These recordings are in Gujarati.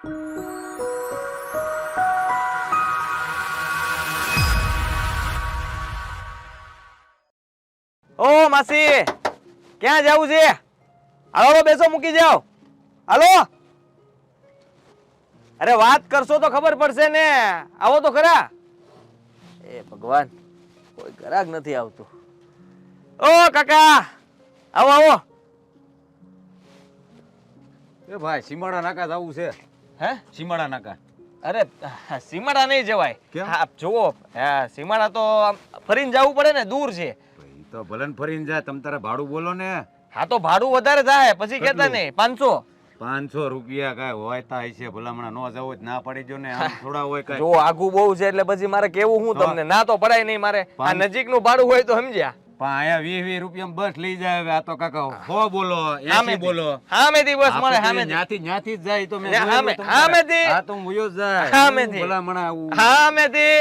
ઓ માસી, ક્યાં જવું છે? હાલો બેસો, મૂકી જાઓ. હાલો. અરે વાત કરશો તો ખબર પડશે ને. આવો તો ખરા. એ ભગવાન, કોઈ ગ્રાહક નથી આવતું. ઓ કાકા, આવો આવો. એ ભાઈ સીમાડા નાકા જવું છે. હે? સીમાડા નાકા. અરે સીમાડા નહીં જવાય. કેમ? હા જુઓ, સીમાડા તો આમ ફરીને જવું પડે ને, દૂર છે. ઈ તો ભલન ફરીને જાય, તમ તારે ભાડું બોલો ને. હા તો ભાડું વધારે થાય, પછી કેતા કેટલું? નહીં 500. 500 રૂપિયા કાંઈ હોય તા છે, ભલામણા નો જવું જ ના પડી જો ને, આમ થોડા હોય કાંઈ. જો આગું બહુ છે એટલે પછી મારે કેવું હું તમને, ના તો પડાય નહીં મારે. આ નજીકનું ભાડું હોય તો સમજ્યા. પણ અહીંયા 20 રૂપિયા બસ લઈ જાય. હવે આ તો કાકા 100 બોલો, 80 બોલો. હામેથી બસ મળે, હામેથી. ન્યાથી જ જાય તો મેં ને જોયેલું તમ તારે. હામેથી. હા તો હું વયો જ જાય. હામેથી. હું ભલામણા આવું. હામેથી.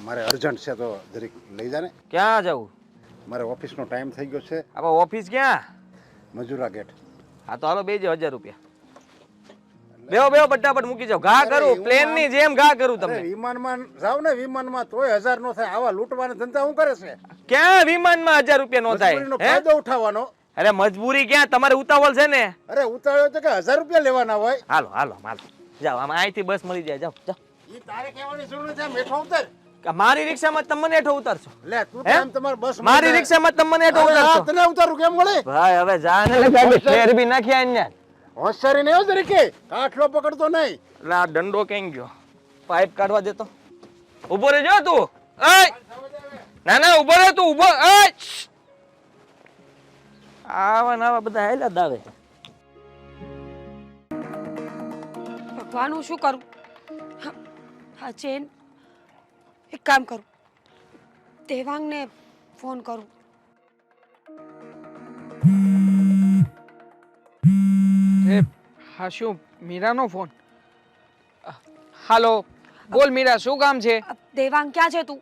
મારે અર્જન્ટ છે તો જરીક લઈ જા ને. ક્યાં જવું? મારે ઓફિસનો ટાઈમ થઈ ગયો છે. આપણે ઓફિસ ક્યાં? મજૂરા ગેટ. હા તો હાલો બેજો, 1000 રૂપિયા. બેહો બેહો, બટાબટ મૂકી જાઓ. ઘા કરું, પ્લેન ની જેમ ઘા કરું અરે તમને. વિમાનમાં જાવ ને, વિમાનમાં તોય 1000 નો થાય. આવા લૂંટવાના ધંધા શું કરે છે? ક્યાં વિમાનમાં 1000 રૂપિયા નો થાય? મજબૂરીનો હે? ફાયદો ઉઠાવવાનો. અરે મજબૂરી ક્યાં, તમારે ઉતાવળ છે ને. અરે ઉતાળ્યો તો કે 1000 રૂપિયા લેવાના હોય. હાલો હાલો હાલો, જાઓ. આમાં અહીંથી બસ મળી જાય, જાઓ જાઓ. ઈ તારે કહેવાની જરૂર નથી. આમ હેઠો ઉતર. કે મારી રિક્ષામાં તમને હેઠો ઉતારશો? લે તું હે? તો આમ તમારી બસ મારી રિક્ષામાં તમને હેઠો ઉતારશો? તને ઉતારું કેમ મળે? ભાઈ હવે જાને લગાવી શેર બી નાખ્યા અહીંયા. હોશિયારી નહીં હો જરીકે. કાઠલો પકડતો નહીં. એટલે આ દંડો કેમ ગયો? પાઇપ કાઢવા દેતો. ઉભો રહેજો તું. એય! ના ના ઉભો રહે તું, ઉભો. એય! આવા ને આવા બધા હેલા દાવે. ભગવાન હું શું કરું? હા ચેન, એક કામ કરું, દેવાંગને ફોન કરું. હા શું મીરાનો ફોન? હાલો, બોલ મીરા, શું કામ છે? દેવાંગ ક્યાં છે તું?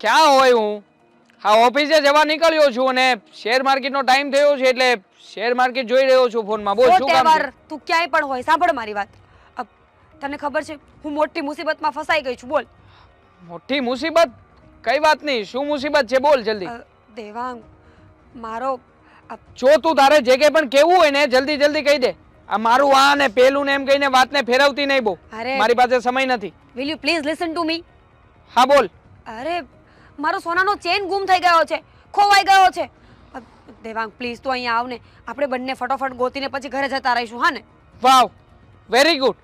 ક્યાં હોય હું? હા ઓફિસે જવા નીકળ્યો છું અને શેર માર્કેટનો ટાઈમ થયો છે એટલે શેર માર્કેટ જોઈ રહ્યો છું ફોનમાં. બોલ શું કામ છે? તું ક્યાંય પણ હોય, સાંભળ મારી વાત. તને ખબર છે હું મોટી મુસીબતમાં ફસાઈ ગઈ છું. બોલ. મોટી મુસીબત? કઈ વાતની? શું મુસીબત છે? બોલ જલ્દી. દેવાંગ, મારો જો તું તારે જે કંઈ પણ કેવું હોય ને જલ્દી જલ્દી કહી દે. આ મારું આ ને પેલું ને એમ કહીને વાતને ફેરવતી નહીં બહુ. અરે મારી પાસે સમય નથી. Will you please listen to me? હા બોલ. અરે મારો સોનાનો ચેન ગુમ થઈ ગયો છે, ખોવાઈ ગયો છે. દેવાંગ પ્લીઝ તું અહીંયા આવ ને, આપણે બંને ફટોફટ ગોતીને પછી ઘરે જતા રહીશું. હા ને? વાવ, વેરી ગુડ.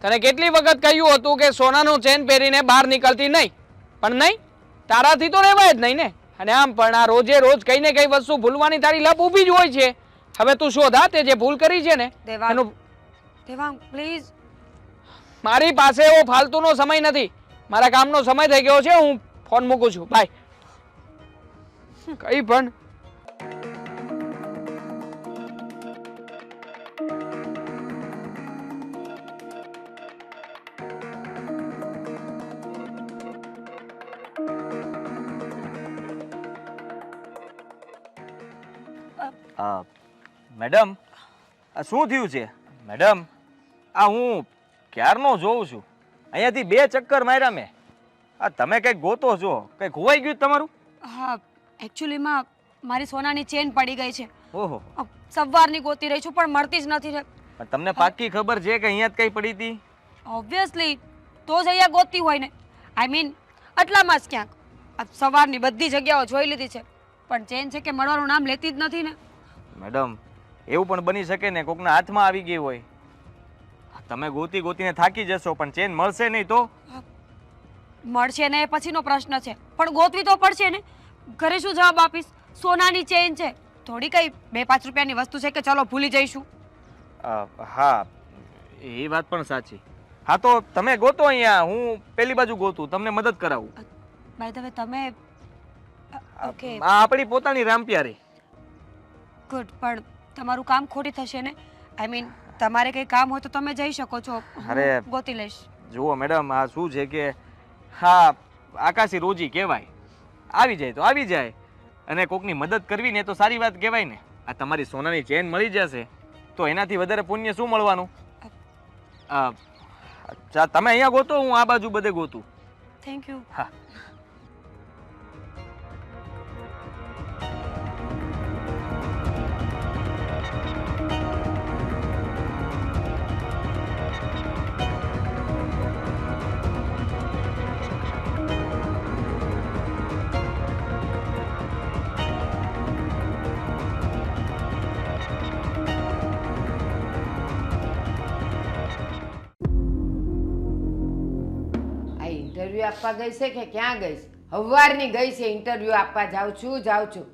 તને કેટલી વખત કહ્યું હતું કે સોનાનું ચેન પહેરીને બહાર નીકળતી નહીં, પણ નહીં, તારાથી તો રહેવાય જ નહીં ને. અને આમ પણ આ રોજે રોજ કઈ ને કઈ વસ્તુ ભૂલવાની તારી લપ ઊભી જ હોય છે. હવે તું શોધ હા, તે જે ભૂલ કરી છે ને દેવાંગ, દેવાંગ પ્લીઝ. મારી પાસે એવો ફાલતુનો સમય નથી. મારા કામનો સમય થઈ ગયો છે. હું ફોન મૂકું છું. બાય. કઈ પણ મેડમ, આ શું થયું છે? મેડમ, આ હું ક્યારનો જોઉં છું, અહીંયાથી 2 ચક્કર માર્યા મેં. આ તમે કંઈક ગોતો છો, કંઈક ખોવાઈ ગયું તમારું? હા એકચ્યુઅલીમાં મારી સોનાની ચેન પડી ગઈ છે. ઓહો, સવારની ગોતી રહી છું પણ મળતી જ નથી. પણ તમને પાક્કી ખબર છે કે અહીંયા જ કઈ પડી હતી? ઓબ્વિયસલી તો જ અહીંયા ગોતી હોય ને. આઈ મીન આટલામાં જ ક્યાંક. સવારની બધી જગ્યાઓ જોઈ લીધી છે પણ ચેન છે કે મળવાનું નામ લેતી જ નથી ને. મેડમ, એવું પણ બની શકે ને કોકના હાથમાં આવી ગઈ હોય. તમે ગોતી ગોતીને થાકી જશો પણ ચેન મળશે નહીં તો? મળશે ને એ પછીનો પ્રશ્ન છે, પણ ગોતવી તો પડશે ને. ઘરે શું જવાબ આપીશ? સોનાની ચેન છે, થોડી કઈ 2-5 રૂપિયાની વસ્તુ છે કે ચલો ભૂલી જઈશું. હા એ વાત પણ સાચી. હા તો તમે ગોતો અહીંયા, હું પેલી બાજુ ગોતું, તમને મદદ કરાવું. બાય ધ વે તમે ઓકે આ આપણી પોતાની રામપ્યારી. ગુડ, પણ તમારું કામ ખોટી થશે ને. આઈ મીન તમારે કંઈ કામ હોય તો તમે જઈ શકો છો. અરે ગોતી લઈશ. જુઓ મેડમ, આ શું છે કે હા આકાશી રોજી કહેવાય. આવી જાય તો આવી જાય, અને કોકની મદદ કરવી ને તો સારી વાત કહેવાય ને. આ તમારી સોનાની ચેન મળી જશે તો એનાથી વધારે પુણ્ય શું મળવાનું? તમે અહીંયા ગોતો, હું આ બાજુ બધે ગોતું. Thank you. હા. ઇન્ટરવ્યુ આપવા ગઈ છે કે ક્યાં ગઈ છે? સવારની ગઈ છે ઇન્ટરવ્યુ આપવા. જાઉં છું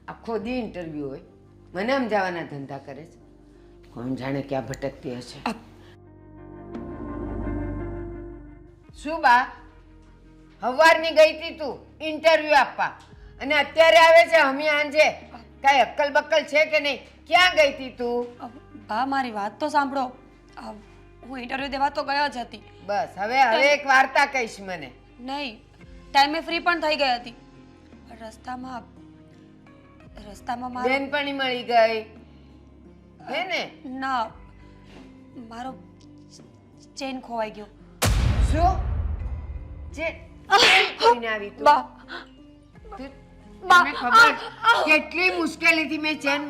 આખો દી ઇન્ટરવ્યુ હોય. મને સમજાવવાના ધંધા કરે છે. કોણ જાણે ક્યાં ભટકતી હશે. શું બા, સવારની ગઈ હતી તું ઇન્ટરવ્યુ આપવા અને અત્યારે આવે છે હમી આંજે? કાંઈ અક્કલ બક્કલ છે કે નહીં? ક્યાં ગઈ હતી તું? બા મારી વાત તો સાંભળો. હું ઇન્ટરવ્યુ દેવા તો ગયો જ હતી. બસ હવે એક વાર્તા કહીશ મને. નહીં, ટાઈમે ફ્રી પણ થઈ ગઈ હતી. રસ્તામાં મારો બેનપણી મળી ગઈ હે ને? ના, મારો ચેન ખોવાઈ ગયો. શું? કોઈને આવી તું? બા તને ખબર કેટલી મુશ્કેલીથી મેં ચેન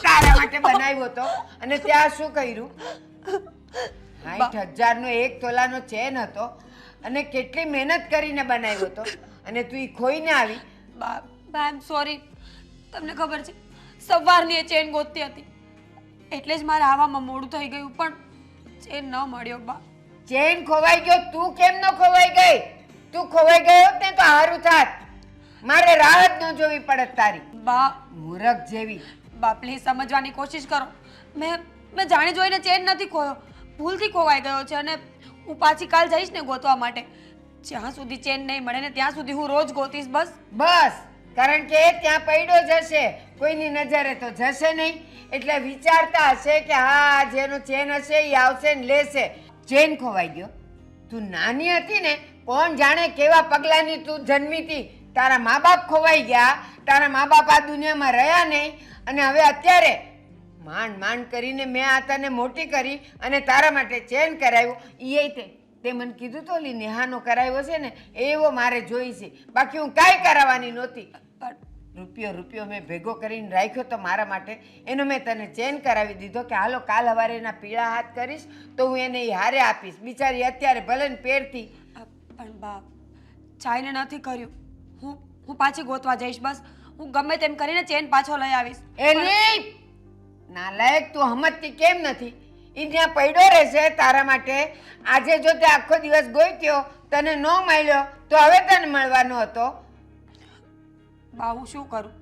તારા માટે બનાવ્યો હતો અને ત્યાં શું કર્યું? 60,000 નો 1 તોલાનો ચેન હતો અને કેટલી મહેનત કરીને બનાવ્યો હતો અને તું ઈ ખોઈને આવી. બા આઈ એમ સોરી. તમને ખબર છે સવારની એ ચેન ગોતતી હતી એટલે જ મારે આવવામાં મોડું થઈ ગયું, પણ ચેન ન મળ્યો. બા ચેન ખોવાઈ ગયો, તું કેમ ન ખોવાઈ ગઈ? તું ખોવાઈ ગયો હોત ને તો સારું થાત. મારે રાહ જ ન જોવી પડત તારી. બા મૂરખ જેવી. બા પ્લીઝ સમજવાની કોશિશ કરો. મેં જાણી જોઈને ચેન નથી ખોયો, ભૂલથી ખોવાઈ ગયો છે અને હું પાછી કાલ જઈશ ને ગોતવા માટે. જ્યાં સુધી ચેન નહીં મળે ને ત્યાં સુધી હું રોજ ગોતીશ. બસ કારણ કે ત્યાં પડ્યો જશે, કોઈની નજરે તો જશે નહીં. એટલે વિચારતા હશે કે હા જેનો ચેન હશે એ આવશે ને લેશે. ચેન ખોવાઈ ગયો. તું નાની હતી ને કોણ જાણે કેવા પગલાની તું જન્મી હતી. તારા મા બાપ ખોવાઈ ગયા, તારા મા બાપ આ દુનિયામાં રહ્યા નહીં અને હવે અત્યારે માંડ કરીને મેં આ તને મોટી કરી અને તારા માટે ચેન કરાવ્યો. તે મને કીધું તો ઓલી નેહાનો કરાવ્યો છે ને એવો મારે જોઈ છે, બાકી હું કાંઈ કરાવવાની નહોતી. રૂપિયો મેં ભેગો કરીને રાખ્યો તો મારા માટે, એનો મેં તને ચેન કરાવી દીધો કે હાલો કાલ સવારે એના પીળા હાથ કરીશ તો હું એને એ હારે આપીશ. બિચારી અત્યારે ભલે ને પહેરતી. પણ બા ચાઈને નથી કર્યું. હું પાછી ગોતવા જઈશ. બસ હું ગમે તેમ કરીને ચેન પાછો લઈ આવીશ. એની નાલાયક તું સમજતી કેમ નથી? ઈ ત્યાં પડ્યો રહેશે તારા માટે. આજે જો તે આખો દિવસ ગોત્યો તને ન મળ્યો તો હવે તને મળવાનો હતો. બા હું શું કરું?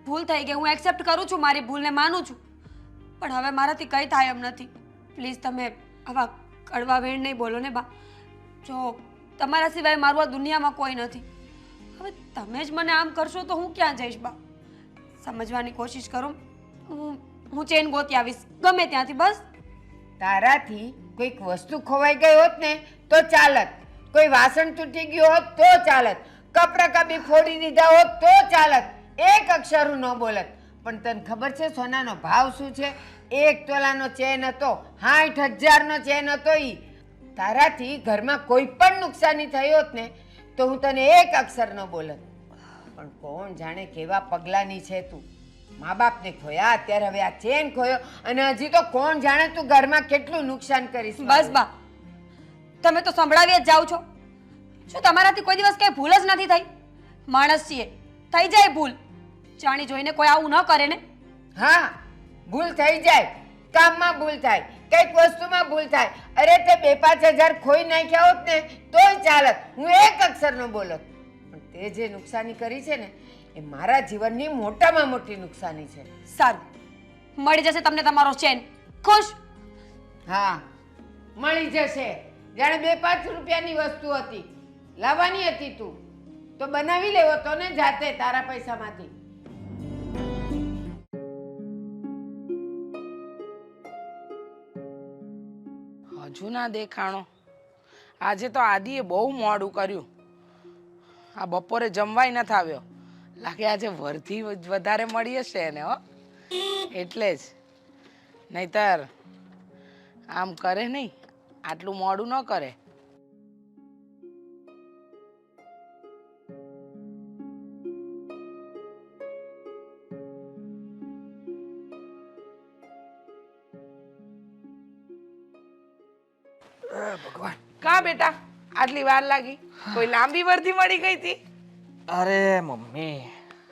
ભૂલ થઈ ગઈ, હું એક્સેપ્ટ કરું છું, મારી ભૂલને માનું છું, પણ હવે મારાથી કંઈ થાય એમ નથી. પ્લીઝ તમે આવા કડવા વેણ નહીં બોલો ને બા. જો તમારા સિવાય મારું આ દુનિયામાં કોઈ નથી. હવે તમે જ મને આમ કરશો તો હું ક્યાં જઈશ? બા સમજવાની કોશિશ કરો. હું ચેન ગોતી આવીશ ગમે ત્યાંથી. બસ તારાથી કોઈક વસ્તુ ખોવાઈ ગઈ હોત ને તો ચાલત, કોઈ વાસણ તૂટી ગયું હોત તો ચાલત, કપડા કબી ફોડી દીધા હોત તો ચાલત, એક અક્ષર ન બોલત. પણ તને ખબર છે સોનાનો ભાવ શું છે? 1 તોલાનો ચેન હતો, 60,000 નો ચેન હતો. ઈ તારાથી ઘરમાં કોઈ પણ નુકસાની થઈ હોત ને તો હું તને એક અક્ષર ન બોલત. પણ કોણ જાણે કેવા પગલાની છે તું. મા બાપને ખોયા, અત્યારે હવે આ ચેન ખોયો અને હજી તો કોણ જાણે તું ઘરમાં કેટલું નુકસાન કરીશ. બસ બા તમે તો સંભળાવી જ જાઓ છો. શું તમારાથી કોઈ દિવસ કઈ ભૂલ જ નથી થઈ? માણસ છીએ, થઈ જાય ભૂલ. જાણી જોઈને કોઈ આવું ન કરે ને. હા ભૂલ થઈ જાય, કામમાં ભૂલ થાય, કઈક વસ્તુમાં ભૂલ થાય. અરે તે 2-5 હજાર ખોઈ નાખ્યા હોત ને તોય ચાલત, હું એક અક્ષર ન બોલત. પણ તે જે નુકસાની કરી છે ને એ મારા જીવનની મોટામાં મોટી નુકસાની છે. સારું, મળી જશે તમને તમારો ચેન. ખુશ? હા મળી જશે. જાણે 2-5 રૂપિયાની વસ્તુ હતી, લાવવાની હતી તું તો બનાવી લેવો તો ને જાતે તારા પૈસામાંથી. હજુ ના દેખાણો. આજે તો આદિએ બહુ મોડું કર્યું. આ બપોરે જમવાય નથી આવ્યો. લાગે આજે વરથી વધારે મળી હશે એને હો, એટલે જ. નહીતર આમ કરે નહીં, આટલું મોડું ન કરે. ભગવાન, કા બેટા આટલી વાર લાગી? કોઈ લાંબી વર્ધી મળી ગઈ હતી? અરે મમ્મી,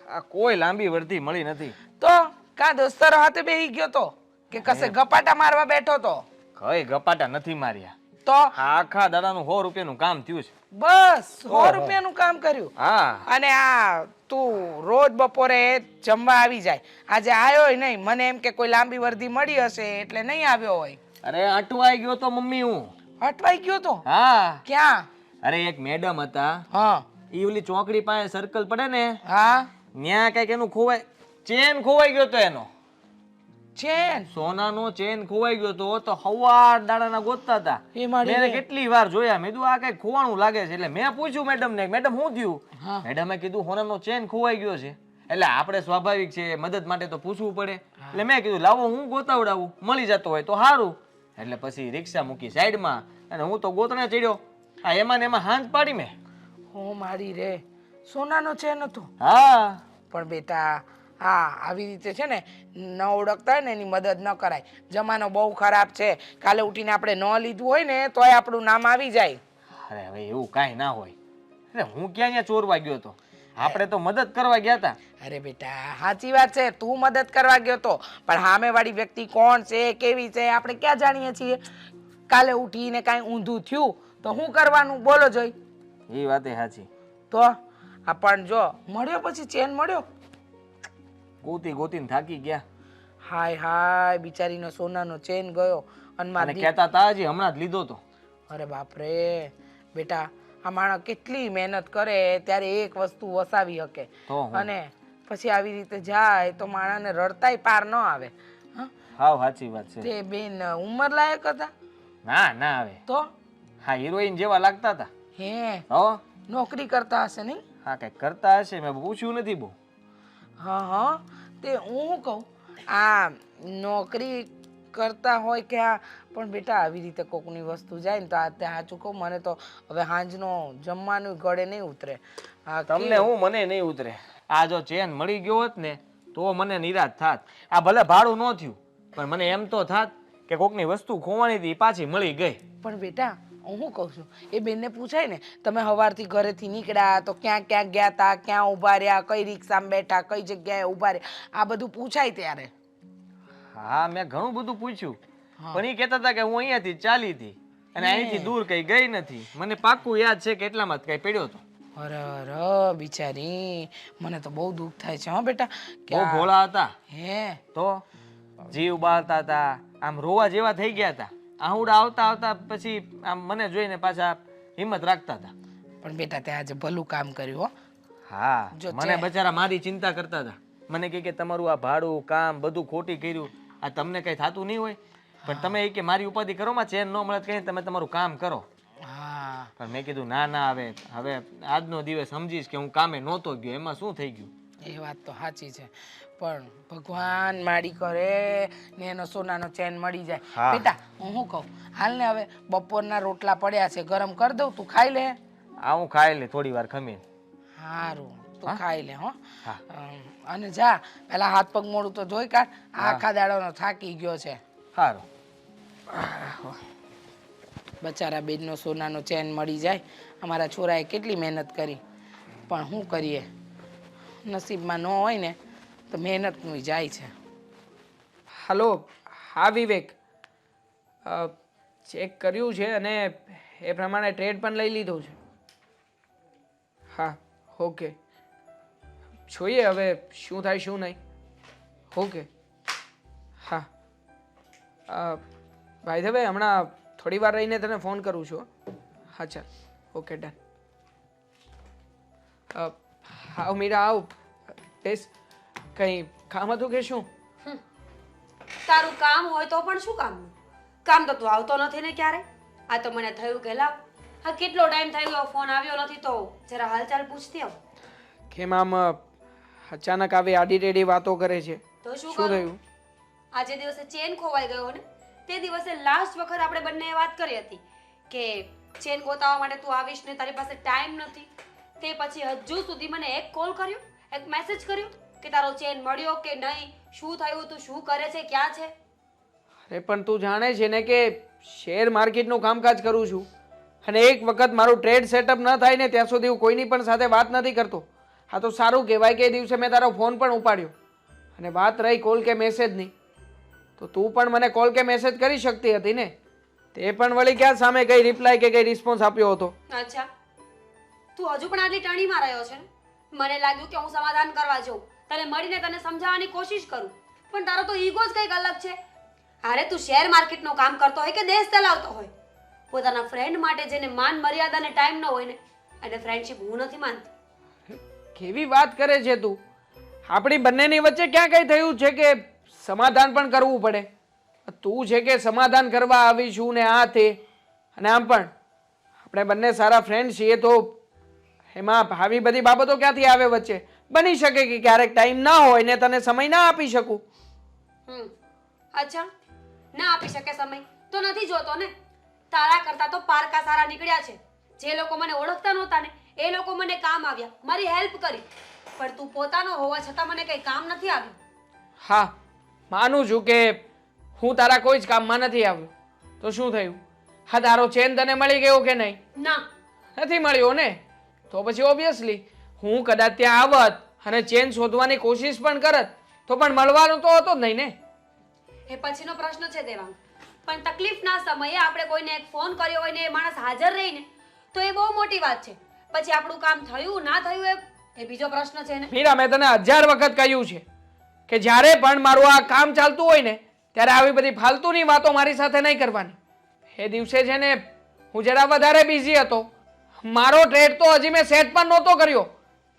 આ કોઈ લાંબી વર્ધી મળી નથી. તો કા દોસ્તરો હાથે બેહી ગયો તો કે કસે ગપાટા મારવા બેઠો તો? કઈ ગપાટા નથી માર્યા. તો આ આખા દાડાનું 100 રૂપિયાનું કામ થયું છે. બસ 100 ઓહો. રૂપિયાનું કામ કર્યું. હા, અને આ તું રોજ બપોરે જમવા આવી જાય, આજે આવ્યો નહીં. મને એમ કે કોઈ લાંબી વર્ધી મળી હશે એટલે નહીં આવ્યો હોય. અરે અટવાઈ ગયો તો મમ્મી હું. અટવાઈ ગયો તો? હા, ક્યાં? અરે એક મેડમ હતા, હા ઈ ઓલી ચોકડી પાસે સર્કલ પડે ને, હા ન્યા કઈક એનું ખોવાય, ચેન ખોવાઈ ગયો તો એનો. ચેન? સોનાનો ચેન ખોવાઈ ગયો તો હવાર દાડાના ગોતતા હતા. એ મારી મેં રે. કેટલી વાર જોયા, મેં કીધું આ કઈક ખોવાણું લાગે છે. એટલે મેં પૂછ્યું મેડમ ને, મેડમ શું થયું? હા. મેડમે કીધું સોનાનો ચેન ખોવાઈ ગયો છે. એટલે આપણે સ્વાભાવિક છે, મદદ માટે તો પૂછવું પડે. એટલે મેં કીધું લાવો હું ગોતાવડાવું, મળી જતો હોય તો સારું. એટલે પછી રિક્ષા મૂકી સાઈડમાં અને હું તો ગોતણે ચડ્યો. આ એમાં ને એમાં હાંજ પાડી મેં. હું મારી રે, સોનાનો ચેન હતો? હા, પણ બેટા હા આવી રીતે છે ને ન ઓળખતા હોય ને એની મદદ ન કરાય. જમાનો બહુ ખરાબ છે. કાલે ઉઠીને આપણે ન લીધું હોય ને તોય આપણું નામ આવી જાય. અરે હવે એવું કાંઈ ના હોય. અરે હું ક્યાં અહીંયા ચોરવા ગયો તો? આપણે તો મદદ કરવા ગયા હતા. અરે બેટા સાચી વાત છે, તું મદદ કરવા ગયો તો, પણ સામેવાળી વ્યક્તિ કોણ છે, કેવી છે, આપણે ક્યાં જાણીએ છીએ? કાલે ઉઠીને કાંઈ ઊંધું થયું તો શું કરવાનું? બોલો જોઈ. એ વાતે સાચી. તો આ પણ જો મળ્યો, પછી ચેન મળ્યો. ગોતી ગોતીને થાકી ગયા. હાય હાય, બિચારીનો સોનાનો ચેન ગયો. અને અને મારી કહેતા હતા હજી હમણાં જ લીધો તો. અરે બાપરે બેટા, આ માણસ કેટલી મહેનત કરે ત્યારે એક વસ્તુ વસાવી શકે, તો હું. અને પછી આવી રીતે જાય તો માણસને રડતાય પાર ન આવે. હા? હાવ સાચી વાત છે. તે બેન ઉંમર લાયક હતા? ના ના આવે. તો હા, હિરોઈન જેવા લાગતા હતા. હે હો, નોકરી કરતા હશે નહીં? હા કઈક કરતા હશે, મેં પૂછ્યું નથી બહુ. હા હા, તે હું શું કહું, આ નોકરી કરતા હોય કે આ, પણ બેટા આવી રીતે કોકની વસ્તુ જાય ને તો આ તે સાચું કહું, મને તો હવે સાંજનો જમવાનું ગળે નહીં ઉતરે. આ તમને હું મને નહીં ઉતરે. આ જો ચેન મળી ગયો હોત ને તો મને નિરાશ થાત. આ ભલે ભાડું ન થયું, પણ મને એમ તો થાત કે કોકની વસ્તુ ખોવાની હતી પાછી મળી ગઈ. પણ બેટા હું શું કહું છું, એ બેનને પૂછાય ને, તમે સવારથી ઘરેથી નીકળ્યા તો ક્યાં ક્યાં ગયા તા, ક્યાં ઊભા રહ્યા, કઈ રિક્ષામાં બેઠા, કઈ જગ્યાએ ઊભા રહ્યા, આ બધું પૂછાય ત્યારે. હા, મેં ઘણું બધું પૂછ્યું, પણ એ કહેતા હતા કે હું અહીંયાથી ચાલી હતી અને અહીંથી દૂર કઈ ગઈ નથી. મને પાક્કું યાદ છે કે એટલામાં જ કઈ પડ્યો હતો. અરે અરે બિચારી, મને તો બહુ દુઃખ થાય છે. હા બેટા, કે બહુ ભોળા હતા. હે તો જીવ બાળતા હતા, આમ રોવા જેવા થઈ ગયા હતા. આહુડા આવતા આવતા પછી આમ મને જોઈને પાછા હિંમત રાખતા હતા. પણ બેટા તે આજે ભલું કામ કર્યું હો. હા, જો મને બચારા મારી ચિંતા કરતા હતા. મને કહે કે તમારું આ ભાડું કામ બધું ખોટી કર્યું, આ તમને કઈ થતું નહીં હોય, પણ તમે કે મારી ઉપાધિ કરો માં ચેન ન મળે કહીને તમે તમારું કામ કરો. હા પણ મેં કીધું ના ના, હવે આજનો દિવસ સમજીશ કે હું કામે નહોતો ગયો, એમાં શું થઈ ગયું. એ વાત તો સાચી છે, પણ ભગવાન માડી કરે ને એનો સોનાનો ચેન મળી જાય. હા. બેટા હું શું કહું, હાલ ને હવે બપોરના રોટલા પડ્યા છે, ગરમ કરી દઉં, તું ખાઈ લે. આ હું ખાઈ લે થોડી વાર ખમીને. સારું, તું ખાઈ લે. હો હા. અને જા પેલા હાથ પગ મોડું તો જોઈ કાઢ, આખા દાડાનો થાકી ગયો છે. સારું. બચારા બેનનો સોનાનો ચેન મળી જાય. અમારા છોરાએ કેટલી મહેનત કરી, પણ શું કરીએ, નસીબમાં ન હોય ને તો મહેનતનું જાય છે. હલો, હા વિવેક, ચેક કર્યું છે અને એ પ્રમાણે ટ્રેડ પણ લઈ લીધો છે. હા, ઓકે, જોઈએ હવે શું થાય શું નહીં. ઓકે, હા, ભાઈ હવે હમણાં થોડી વાર રહીને તને ફોન કરું છું. હા ચાલ, ઓકે ડન. આવ મીરા આવ, બેસ. કંઈ કામ હતું કે શું? તારું કામ હોય તો પણ શું કામ? કામ તો તું આવતો નથી ને ક્યારે. આ તો મને થયું કે લાવ હા કેટલો ટાઈમ થઈ ગયો ફોન આવ્યો નથી તો જરા હાલચાલ પૂછતી આવ. કેમ આમ અચાનક આવી આડી ટેડી વાતો કરે છે? તો શું શું કરું? થયું? આજે દિવસે ચેન ખોવાઈ ગયો ને તે દિવસે લાસ્ટ વખત આપણે બંનેએ વાત કરી હતી કે ચેન ગોતાવવા માટે તું આવીશ ને તારી પાસે ટાઈમ નથી. તે પછી હજુ સુધી મને એક કોલ કર્યો, એક મેસેજ કર્યો કે તારો ચેન મળ્યો કે નહીં, શું થયું, તું શું કરે છે, ક્યાં છે? અરે પણ તું જાણે છે ને કે શેર માર્કેટનું કામકાજ કરું છું અને એક વખત મારું ટ્રેડ સેટઅપ ન થાય ને ત્યાં સુધી હું કોઈની પણ સાથે વાત નથી કરતો. હા તો સારું કહેવાય કે એ દિવસે મેં તારો ફોન પણ ઉપાડ્યો. અને વાત રહી કોલ કે મેસેજની, તો તું પણ મને કોલ કે મેસેજ કરી શકતી હતી ને. તે પણ વળી ક્યાં સામે કઈ રિપ્લાય કે કઈ રિસ્પોન્સ આપ્યો હતો? અચ્છા, તું હજુ પણ આટલી ટણીમાં રહ્યો છે ને? મને લાગ્યું કે હું સમાધાન કરવા જાઉં, તને મળીને તને સમજાવવાની કોશિશ કરું, પણ તારો તો ઈગો જ કંઈક અલગ છે. અરે તું શેર માર્કેટનું કામ કરતો હોય કે દેશ ચલાવતો હોય, પોતાના ફ્રેન્ડ માટે જેને માન મર્યાદા અને ટાઈમ ન હોય ને અને ફ્રેન્ડશિપ હું નથી માનતી. કેવી વાત કરે છે તું? આપણી બંનેની વચ્ચે ક્યાં કઈ થયું છે કે સમાધાન પણ કરવું પડે? તું છે કે સમાધાન કરવા આવીશું ને આ તે, અને આમ પણ આપણે બંને સારા ફ્રેન્ડ છીએ તો એમાં આવી બધી બાબતો ક્યાંથી આવે વચ્ચે? બની શકે કે ક્યારેક ટાઈમ ના હોય ને તને સમય ના આપી શકું. અચ્છા, ના આપી શકે સમય તો નથી જોતો ને? તારા કરતા તો પારકા સારા નીકળ્યા છે. જે લોકો મને ઓળખતા નહોતા ને એ લોકો મને કામ આવ્યા, મારી હેલ્પ કરી, પણ તું પોતાનો હોવા છતાં મને કઈ કામ નથી આવ્યું. હા, માનું છું કે હું તારા કોઈ જ કામમાં નથી આવ્યો. તો શું થયું? હા, તારો ચેન તને મળી ગયો કે નહીં? ના, નથી મળ્યો ને? તો પછી ઓબ્વિયસલી હું કદાચ ત્યાં આવત અને ચેન શોધવાની કોશિશ પણ કરત તો પણ મળવાનો તો હતો જ નહીં ને. એ પછીનો પ્રશ્ન છે દેવાંગ, પણ તકલીફના સમયે આપણે કોઈને એક ફોન કર્યો હોય ને એ માણસ હાજર રહીને તો એ બહુ મોટી વાત છે. પછી આપણું કામ થયું ના થયું એ બીજો પ્રશ્ન છે ને. મીરા, મેં તને 1000 વખત કહ્યું છે કે જ્યારે પણ મારું આ કામ ચાલતું હોય ને ત્યારે આવી બધી ફાલતુની વાતો મારી સાથે નહીં કરવાની. એ દિવસે છે ને હું જરા વધારે બિઝી હતો. મારો ટ્રેડ તો હજી મેં સેટ પણ નહોતો કર્યો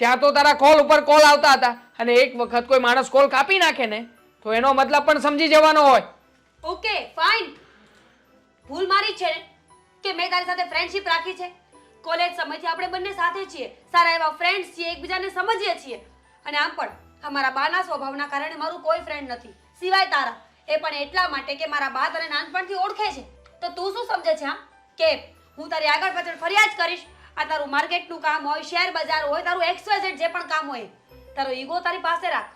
ત્યાં તો તારા કોલ ઉપર કોલ આવતા હતા, અને એક વખત કોઈ માણસ કોલ કાપી નાખે ને તો એનો મતલબ પણ સમજી જવાનો હોય. ઓકે ફાઇન, ભૂલ મારી છે ને કે મેં તારી સાથે ફ્રેન્ડશિપ રાખી છે. કોલેજ સમયથી આપણે બંને સાથે છીએ, સારા એવા ફ્રેન્ડ્સ છીએ, એકબીજાને સમજીએ છીએ. અને આમ પણ અમારા બાના સ્વભાવના કારણે મારું કોઈ ફ્રેન્ડ નથી સિવાય તારા. એ પણ એટલા માટે કે મારા બા તને નાનપણથી ઓળખે છે. તો તું શું સમજે છે કે હું તારી આગળ પાછળ ફરિયાદ કરીશ? આ તારું માર્કેટનું કામ હોય, શેર બજાર હોય, તારું XYZ જે પણ કામ હોય, તારો ઈગો તારી પાસે રાખ.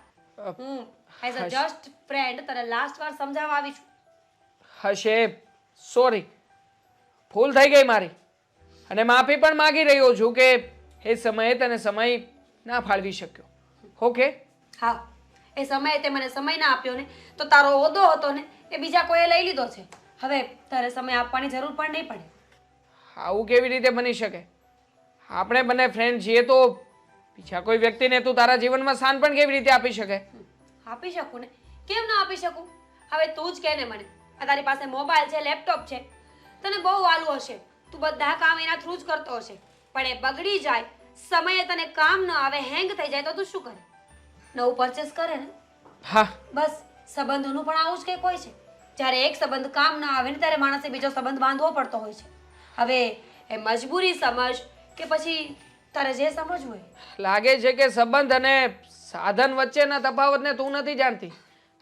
હું એઝ અ જસ્ટ ફ્રેન્ડ તને લાસ્ટ વાર સમજાવવા આવી છું. હશે, સોરી, ભૂલ થઈ ગઈ મારી, અને માફી પણ માંગી રહ્યો છું કે એ સમયે તને સમય ના ફાળવી શક્યો. ઓકે? હા, એ સમયે તે મને સમય ના આપ્યો ને તો તારો હોદ્દો હતો ને એ બીજા કોઈએ લઈ લીધો છે. હવે તારે સમય આપવાની જરૂર પણ નહીં પડે. આવું કેવી રીતે બની શકે? આપણે બંને ફ્રેન્ડ છીએ તો બીજા કોઈ વ્યક્તિને તું તારા જીવનમાં સ્થાન પણ કેવી રીતે આપી શકે? આપી શકું ને, કેમ ના આપી શકું? હવે તું જ કહે ને મને. આ તારી પાસે મોબાઈલ છે, લેપટોપ છે, તને બહુ વાલું હશે, તું બધા કામ એના થ્રુ જ કરતો હશે, પણ એ બગડી જાય, સમયે તને કામ ન આવે, હેંગ થઈ જાય તો તું શું કરે? નવું પરચેસ કરે ને? હા, બસ સંબંધોનું પણ આવું જ કંઈક હોય છે. જ્યારે એક સંબંધ કામ ના આવે ને ત્યારે માણસે બીજો સંબંધ બાંધવો પડતો હોય છે. હવે એ મજબૂરી સમજ કે પછી તારે જે સમજવું હોય. લાગે છે કે સંબંધ અને સાધન વચ્ચેના તફાવતને તું નથી જાણતી.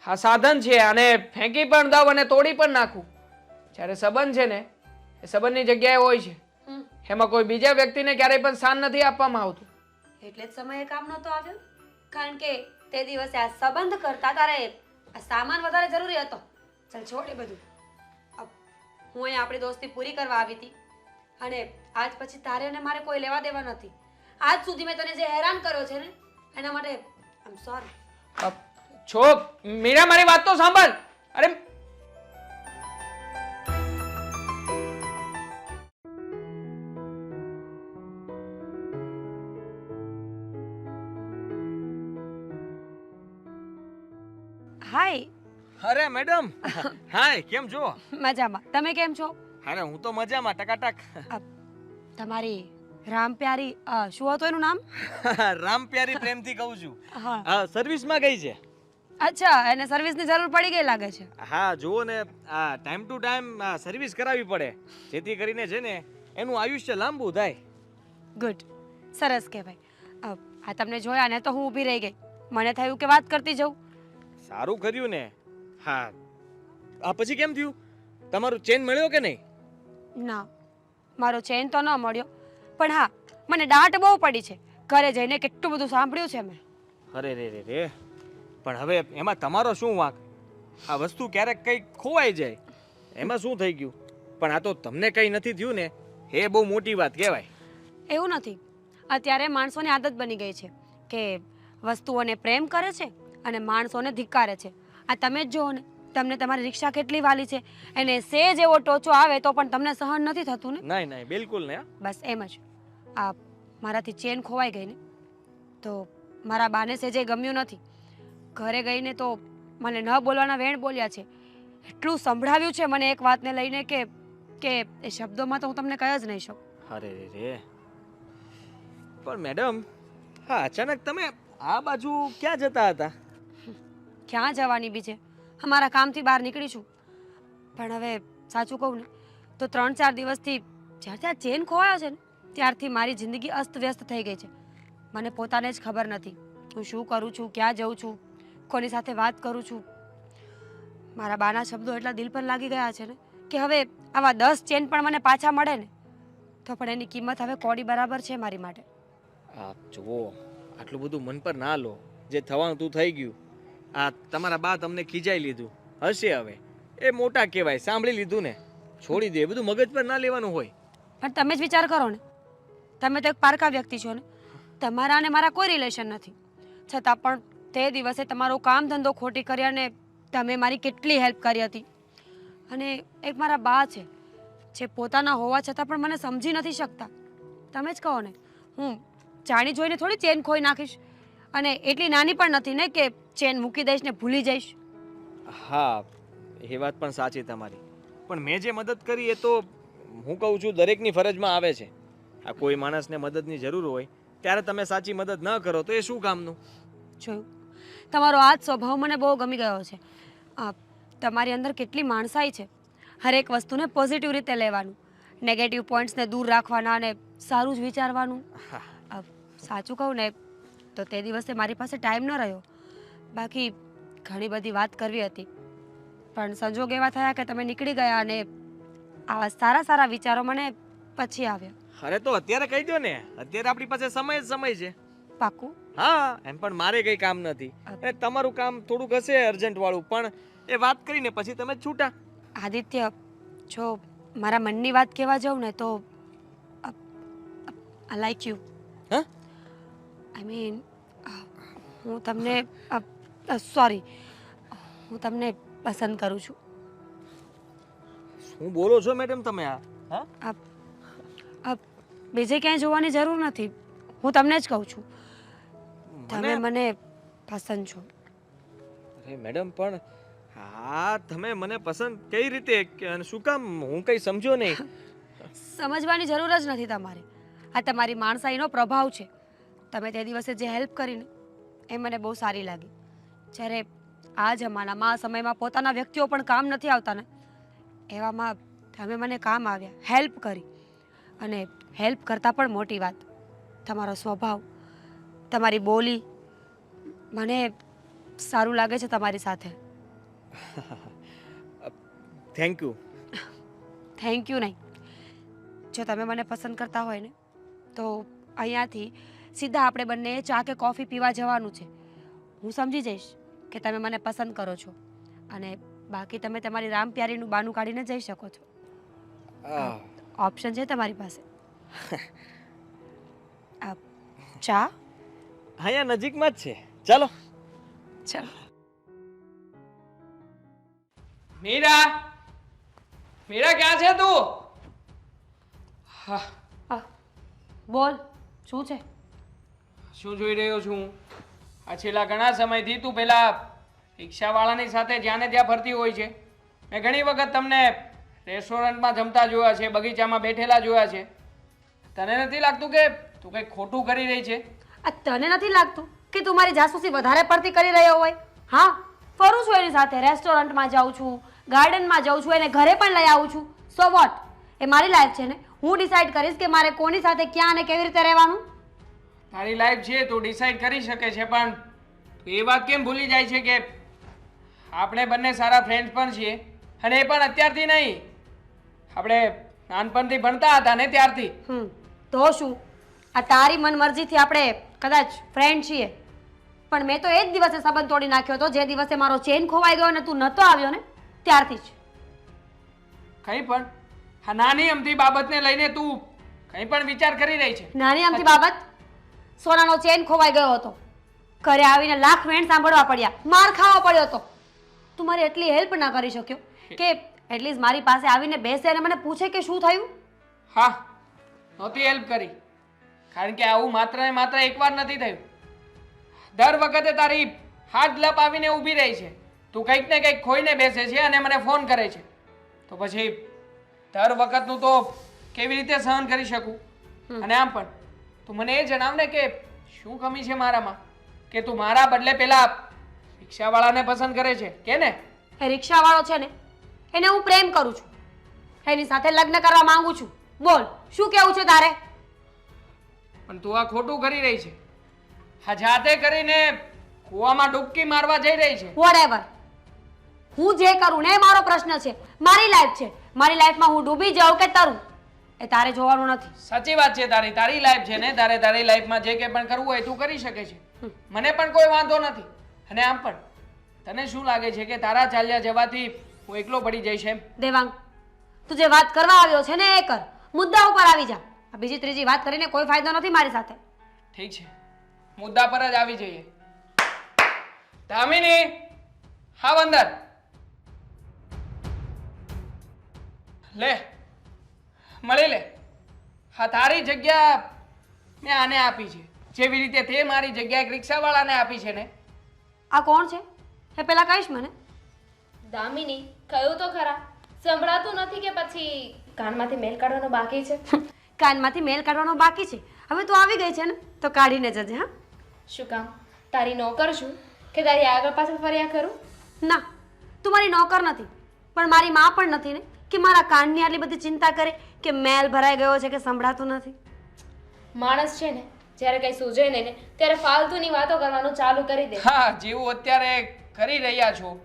હા, સાધન છે અને ફેંકી પણ દઉં અને તોડી પણ નાખું. જ્યારે સંબંધ છે ને એ સંબંધની જગ્યાએ હોય છે, એમાં કોઈ બીજા વ્યક્તિને ક્યારેય પણ સ્થાન નથી આપવામાં આવતું. એટલે જ સમયે કામ નહોતો આવ્યો, કારણ કે તે દિવસે આ સંબંધ કરતા તારે આ સામાન વધારે જરૂરી હતો. ચાલ છોડ એ બધું. હું અહીંયા આપણી દોસ્તી પૂરી કરવા આવી હતી અને આજ પછી તારે અને મારે કોઈ લેવા દેવા નથી. આજ સુધી મેં તને જે હેરાન કર્યો છે ને એના માટે આઈ એમ સોરી. છો મીરા, મારી વાત તો સાંભળ. અરે હાય. અરે મેડમ, હાય, કેમ છો? મજામાં. તમે કેમ છો? અરે હું તો મજામાં, ટકાટક. તમારી રામ પ્યારી શું હતું એનું નામ? રામ પ્યારી પ્રેમથી કહું છું. હા. સર્વિસમાં ગઈ છે. અચ્છા, એને સર્વિસની જરૂર પડી ગઈ લાગે છે. હા, જુઓ ને, આ ટાઈમ ટુ ટાઈમ સર્વિસ કરાવવી પડે જેથી કરીને છે ને એનું આયુષ્ય લાંબુ થાય. ગુડ, સરસ કહેવાય. આ તમને જોયા ને તો હું ઊભી રહી ગઈ. મને થયું કે વાત કરતી જઉં. સારું કર્યું ને. હા, આ પછી કેમ થયું? તમારું ચેન મળ્યો કે નહીં? ના, મારો ચેન તો ન મળ્યો, પણ હા, મને દાટ બહુ પડી છે. ઘરે જઈને કેટલું બધું સાંભળ્યું છે મેં. અરે રે રે રે, પણ હવે એમાં તમારો શું વાંક? આ વસ્તુ ક્યારેક કંઈ ખોવાઈ જાય, એમાં શું થઈ ગયું? પણ આ તો તમને કંઈ નથી થયું ને, એ બહુ મોટી વાત કહેવાય. એવું નથી. અત્યારે માણસોની આદત બની ગઈ છે કે વસ્તુઓને પ્રેમ કરે છે અને માણસોને ધિક્કારે છે. આ તમે જ જુઓ ને, તમને તમારી રિક્ષા કેટલી વાલી છે, એને સેજ એવો ટોચો આવે તો પણ તમને સહન નથી થતું ને. નહીં નહીં, બિલકુલ નહીં. બસ એમ જ. આ મારાથી ચેન ખોવાઈ ગઈ ને, તો મારા બાને સેજે ગમ્યું નથી. ઘરે ગઈને તો મને ન બોલવાના વેણ બોલ્યા છે. એટલું સંભળાવ્યું છે મને એક વાતને લઈને કે એ શબ્દોમાં તો હું તમને કહી જ નહીં શકું. અરે રે રે, પણ મેડમ, હા અચાનક તમે આ બાજુ ક્યાં જતા હતા? ક્યાં જવાની બી છે, અમારા કામથી બહાર નીકળી છું. પણ હવે સાચું કહું ને તો 3-4 દિવસથી જ્યારથી આ ચેન ખોવાયો છે ને ત્યારથી મારી જિંદગી અસ્તવ્યસ્ત થઈ ગઈ છે. મને પોતાને જ ખબર નથી હું શું કરું છું, ક્યાં જઉં છું, કોની સાથે વાત કરું છું. મારા બાના શબ્દો એટલા દિલ પર લાગી ગયા છે ને કે હવે આવા 10 ચેન પણ મને પાછા મળે ને તો પણ એની કિંમત હવે કોડી બરાબર છે મારી માટે. આ જુઓ, આટલું બધું મન પર ના લો. જે થવાનું તું થઈ ગયું. આ તમારા બા તમને ખીજાઈ લીધું હશે, હવે એ મોટા કહેવાય, સાંભળી લીધું ને, છોડી દે. એ બધું મગજ પર ના લેવાનું હોય. પણ તમે જ વિચાર કરો ને, તમે તો એક પારકા વ્યક્તિ છો ને, તમારા અને મારા કોઈ રિલેશન નથી, છતાં પણ તે દિવસે તમારો કામ ધંધો ખોટી કર્યા ને તમે મારી કેટલી હેલ્પ કરી હતી. અને એક મારા બા છે જે પોતાના હોવા છતાં પણ મને સમજી નથી શકતા. તમે જ કહો ને, હું જાણી જોઈને થોડી ચેન ખોઈ નાખીશ, અને એટલી નાની પણ નથી ને કે ચેન મૂકી દઈશ ને ભૂલી જઈશ. હા, એ વાત પણ સાચી તમારી. પણ મેં જે મદદ કરી એ તો હું કહું છું દરેકની ફરજમાં આવે છે. આ કોઈ માણસને મદદની જરૂર હોય ત્યારે તમે સાચી મદદ ન કરો તો એ શું કામનું? જોયું, તમારો આ જ સ્વભાવ મને બહુ ગમી ગયો છે. તમારી અંદર કેટલી માણસાઈ છે. હરેક વસ્તુને પોઝિટિવ રીતે લેવાનું, નેગેટિવ પોઈન્ટ્સને દૂર રાખવાના અને સારું જ વિચારવાનું. સાચું કહું ને તો તે દિવસે મારી પાસે ટાઈમ ન રહ્યો, બાકી ઘણી બધી વાત કરવી હતી, પણ સંજોગ એવા થયા કે તમે નીકળી ગયા અને આવા સારા સારા વિચારો મને પછી આવ્યા. અરે તો અત્યારે કહી દો ને, અત્યારે આપણી પાસે સમય જ સમય છે. પાક્કું? હા, એમ પણ મારે કંઈ કામ નથી. અને તમારું કામ થોડુંક હશે અર્જન્ટ વાળું, પણ એ વાત કરીને પછી તમે છૂટા. આદિત્ય, જો મારા મનની વાત કહેવા જાઉં ને તો આઈ લાઈક યુ. હા, આઈ મીન હું તમને સોરી, હું તમને પસંદ કરું છું. શું બોલો છો મેડમ તમે? આ હા, બીજે ક્યાંય જોવાની જરૂર નથી, હું તમને જ કહું છું, તમે મને પસંદ છો. અરે મેડમ, પણ હા તમે મને પસંદ કઈ રીતે અને શું કામ? હું કઈ સમજ્યો નહીં. સમજવાની જરૂર જ નથી તમારે. આ તમારી માણસાઈનો પ્રભાવ છે. તમે તે દિવસે જે હેલ્પ કરીને એ મને બહુ સારી લાગી. જ્યારે આ જમાનામાં આ સમયમાં પોતાના વ્યક્તિઓ પણ કામ નથી આવતા ને, એવામાં તમે મને કામ આવ્યા, હેલ્પ કરી. અને હેલ્પ કરતાં પણ મોટી વાત, તમારો સ્વભાવ, તમારી બોલી, મને સારું લાગે છે તમારી સાથે. Thank you. થેન્ક યુ નહીં. જો તમે મને પસંદ કરતા હોય ને તો અહીંયાથી સીધા આપણે બંને ચા કે કોફી પીવા જવાનું છે. હું સમજી જઈશ કે તમે મને પસંદ કરો છો, અને બાકી તમે તમારી રામ પ્યારીનું બાનું કાઢીને જઈ શકો છો. ઓપ્શન છે તમારી પાસે. ચા અહીંયા નજીકમાં જ છે, ચાલો. ચાલો. મીરા, મીરા ક્યાં છે તું? હા, બોલ, શું છે? શું જોઈ રહ્યો છું? આ છેલ્લા ઘણા સમયથી તું પેલા રિક્ષાવાળાની સાથે જ્યાં ને ત્યાં ફરતી હોય છે. મેં ઘણી વખત તમને રેસ્ટોરન્ટમાં જમતા જોયા છે, બગીચામાં બેઠેલા જોયા છે. તને નથી લાગતું કે તું કંઈક ખોટું કરી રહી છે? આ તને નથી લાગતું કે તું મારી જાસૂસી વધારે પડતી કરી રહ્યો હોય? હા, ફરું છું એની સાથે, રેસ્ટોરન્ટમાં જાઉં છું, ગાર્ડનમાં જાઉં છું, એને ઘરે પણ લઈ આવું છું. So what? એ મારી લાઈફ છે ને, હું ડિસાઈડ કરીશ કે મારે કોની સાથે ક્યાં અને કેવી રીતે રહેવાનું. તારી લાઈફ છે તું ડિસાઈડ કરી શકે છે, પણ તું એ વાત કેમ ભૂલી જાય છે કે આપણે બંને સારા ફ્રેન્ડ્સ પણ છીએ, અને એ પણ અત્યારથી નહીં, આપણે નાનપણથી ભણતા હતા ને ત્યારથી. તો શું આ તારી મનમરજીથી આપણે કદાચ ફ્રેન્ડ છીએ, પણ મેં તો એ જ દિવસે સંબંધ તોડી નાખ્યો હતો જે દિવસે મારો ચેન ખોવાઈ ગયો ને તું નહોતો આવ્યો ને ત્યારથી જ. કંઈ પણ આ નાની અમથી બાબતને લઈને તું કંઈ પણ વિચાર કરી રહી છે. નાની આમથી બાબત, સોનાનો ચેન ખોવાઈ ગયો હતો, ઘરે આવીને લાખ વેણ સાંભળવા પડ્યા, માર ખાવો પડ્યો હતો. તું મારી એટલી હેલ્પ ના કરી શક્યો કે એટલીસ્ટ મારી પાસે આવીને બેસે અને મને પૂછે કે શું થયું. હા, નહોતી હેલ્પ કરી, કારણ કે આવું માત્ર ને માત્ર એકવાર નથી થયું. દર વખતે તારી હાથ લપ આવીને ઊભી રહી છે, તું કંઈક ને કંઈક ખોઈને બેસે છે અને મને ફોન કરે છે, તો પછી દર વખતનું તો કેવી રીતે સહન કરી શકું? અને આમ પણ તું મને એ જણાવ ને કે શું કમી છે મારામાં કે તું મારા બદલે પેલા રિક્ષાવાળાને પસંદ કરે છે કે ને? એ રિક્ષાવાળો છે ને એને હું પ્રેમ કરું છું, એની સાથે લગ્ન કરવા માંગુ છું. બોલ શું કેવું છે તારે? પણ તું આ ખોટું કરી રહી છે. આ જાતે કરીને કૂવામાં ડૂબકી મારવા જઈ રહી છે. વોટએવર, હું જે કરું ને એ મારો પ્રશ્ન છે, મારી લાઈફ છે, મારી લાઈફમાં હું ડૂબી જાઉં કે તરું એ તારે જોવાનું નથી. સાચી વાત છે, તારી લાઈફ છે ને, તારી લાઈફમાં જે કંઈ પણ કરવું હોય તું કરી શકે છે, મને પણ કોઈ વાંધો નથી. અને આમ પણ તને શું લાગે છે કે તારા ચાલ્યા જવાથી હું એકલો પડી જઈશ એમ? દેવાંગ, તું જે વાત કરવા આવ્યો છે ને એ કર, મુદ્દા ઉપર આવી જા. આ બીજી ત્રીજી વાત કરીને કોઈ ફાયદો નથી મારી સાથે. ઠીક છે, મુદ્દા પર જ આવી જઈએ. દામિની, હાવ અંદર લે, મળી લે. હા, તારી જગ્યા મેં આને આપી છે, જેવી રીતે તે મારી જગ્યા એક રિક્ષાવાળાને આપી છે ને. આ કોણ છે એ પેલા કહીશ મને? દામિની, કયું તો ખરા, સંભળાતું નથી કે પછી કાનમાંથી મેલ કાઢવાનો બાકી છે? કાનમાંથી મેલ કાઢવાનો બાકી છે. હવે તું આવી ગઈ છે ને તો કાઢીને જજે. હા, શું કામ? તારી નોકર છું કે તારી આગળ પાછળ ફર્યા કરું? ના, તું મારી નોકર નથી, પણ મારી માં પણ નથી ને કે મારા કાનની આટલી બધી ચિંતા કરે કે મેલ ભરાઈ ગયો છે કે સંભળાતું નથી. માણસ છે ને જ્યારે કંઈ સૂઝે નહીં ને ત્યારે ફાલતુની વાતો કરવાનું ચાલુ કરી દે. હા, જેવું અત્યારે કરી રહ્યા છો.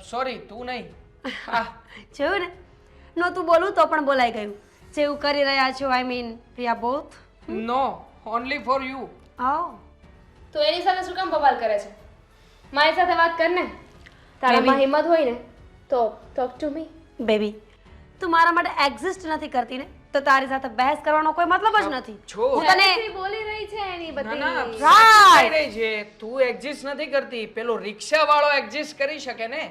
સોરી, તું નહીં. હા, જોયું ને, નહોતું બોલું તો પણ બોલાઈ ગયું. જેવું કરી રહ્યા છો, I mean we are both. No, only for you. ઓ, તો એની સાથે શું કામ બવાલ કરે છે? મારી સાથે વાત કર ને, તારામાં હિંમત હોય ને તો ટોક ટુ મી. બેબી, તું મારા માટે એક્ઝિસ્ટ નથી કરતી ને તો તારી સાથે બહેસ કરવાનો કોઈ મતલબ જ નથી. છો. હું તને પહેલેથી બોલી રહી છે એની ના, બધી. ના, Right. સમજાઈ રહી છે. તું એક્ઝિસ્ટ નથી કરતી, પેલો રિક્ષાવાળો એક્ઝિસ્ટ કરી શકે ને.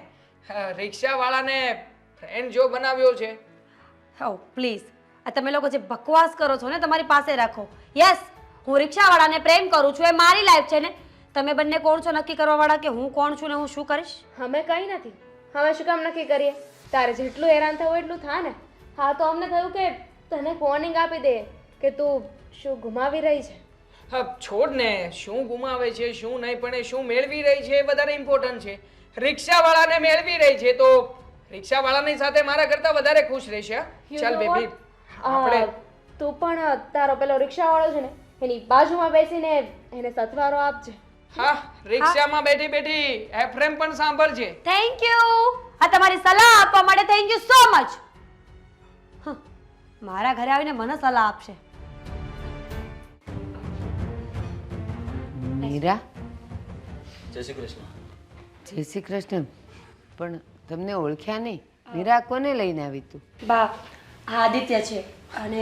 રિક્ષાવાળાને ફ્રેન્ડ જો બનાવ્યો છે. હો પ્લીઝ, આ તમે લોકો જે બકવાસ કરો છો ને તમારી પાસે રાખો. યસ, હું રિક્ષાવાળાને પ્રેમ કરું છું, એ મારી લાઈફ છે ને. તમે બંને કોણ છો નક્કી કરવાવાળા કે હું કોણ છું ને હું શું કરીશ? અમે કંઈ નથી, હવે શું કામ નક્કી કરીએ? તારે જેટલું હેરાન થવું એટલું થા ને. હા, તો અમને થયું કે તને વોર્નિંગ આપી દે કે તું શું ગુમાવી રહી છે. હા, છોડ ને, શું ગુમાવે છે શું નહીં, પણ એ શું મેળવી રહી છે એ વધારે ઇમ્પોર્ટન્ટ છે. રિક્ષાવાળાને મેળવી રહી છે તો રિક્ષાવાળાની સાથે મારા કરતા વધારે ખુશ રહેશે. હા? You ચાલ know બેબી, what? આપણે તું પણ તારો પેલો રિક્ષાવાળો છે ને એની બાજુમાં બેસીને એને સથવારો આપજે. હા, રિક્ષામાં બેઠી બેઠી એફએમ પણ સાંભળજે. Thank you. આ તમારી સલાહ આપવા માટે થેન્ક યુ સો મચ. મારા ઘરે આવીને મને સલાહ આપશે. મીરા, જય શ્રી કૃષ્ણ. જય શ્રી કૃષ્ણ. પણ તમને ઓળખ્યા નહીં. મીરા કોને લઈને આવી તું? બા, આ આદિત્ય છે અને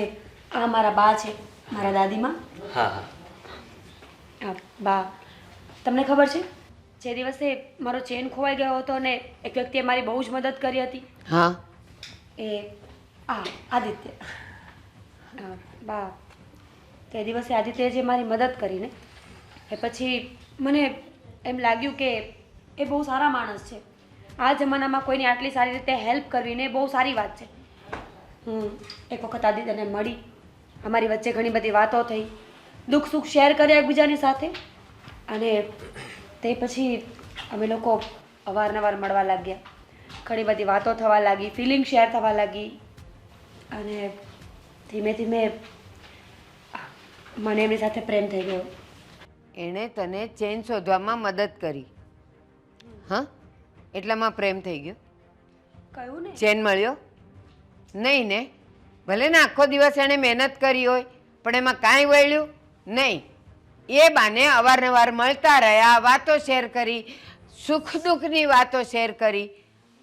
આ મારા બા છે, મારા દાદીમાં. હા હા, બા, તમને ખબર છે જે દિવસે મારો ચેન ખોવાઈ ગયો હતો અને એક વ્યક્તિએ મારી બહુ જ મદદ કરી હતી? હા. એ આદિત્ય. બા, તે દિવસે આદિત્યએ જે મારી મદદ કરીને એ પછી મને એમ લાગ્યું કે એ બહુ સારા માણસ છે. આ જમાનામાં કોઈની આટલી સારી રીતે હેલ્પ કરવી ને બહુ સારી વાત છે. હું એક વખત આદિત્યને મળી, અમારી વચ્ચે ઘણી બધી વાતો થઈ, દુઃખ સુખ શેર કર્યા એકબીજાની સાથે, અને તે પછી અમે લોકો અવારનવાર મળવા લાગ્યા. ઘણી બધી વાતો થવા લાગી, ફિલિંગ શેર થવા લાગી, અને ધીમે ધીમે મને એમની સાથે પ્રેમ થઈ ગયો. એણે તને ચેન શોધવામાં મદદ કરી, હા? એટલામાં પ્રેમ થઈ ગયો? કહ્યું ને. ચેન મળ્યો નહીં ને? ભલે ને આખો દિવસ એણે મહેનત કરી હોય, પણ એમાં કાંઈ વળ્યું નહીં. એ બાને અવારનવાર મળતા રહ્યા, વાતો શેર કરી, સુખ દુઃખની વાતો શેર કરી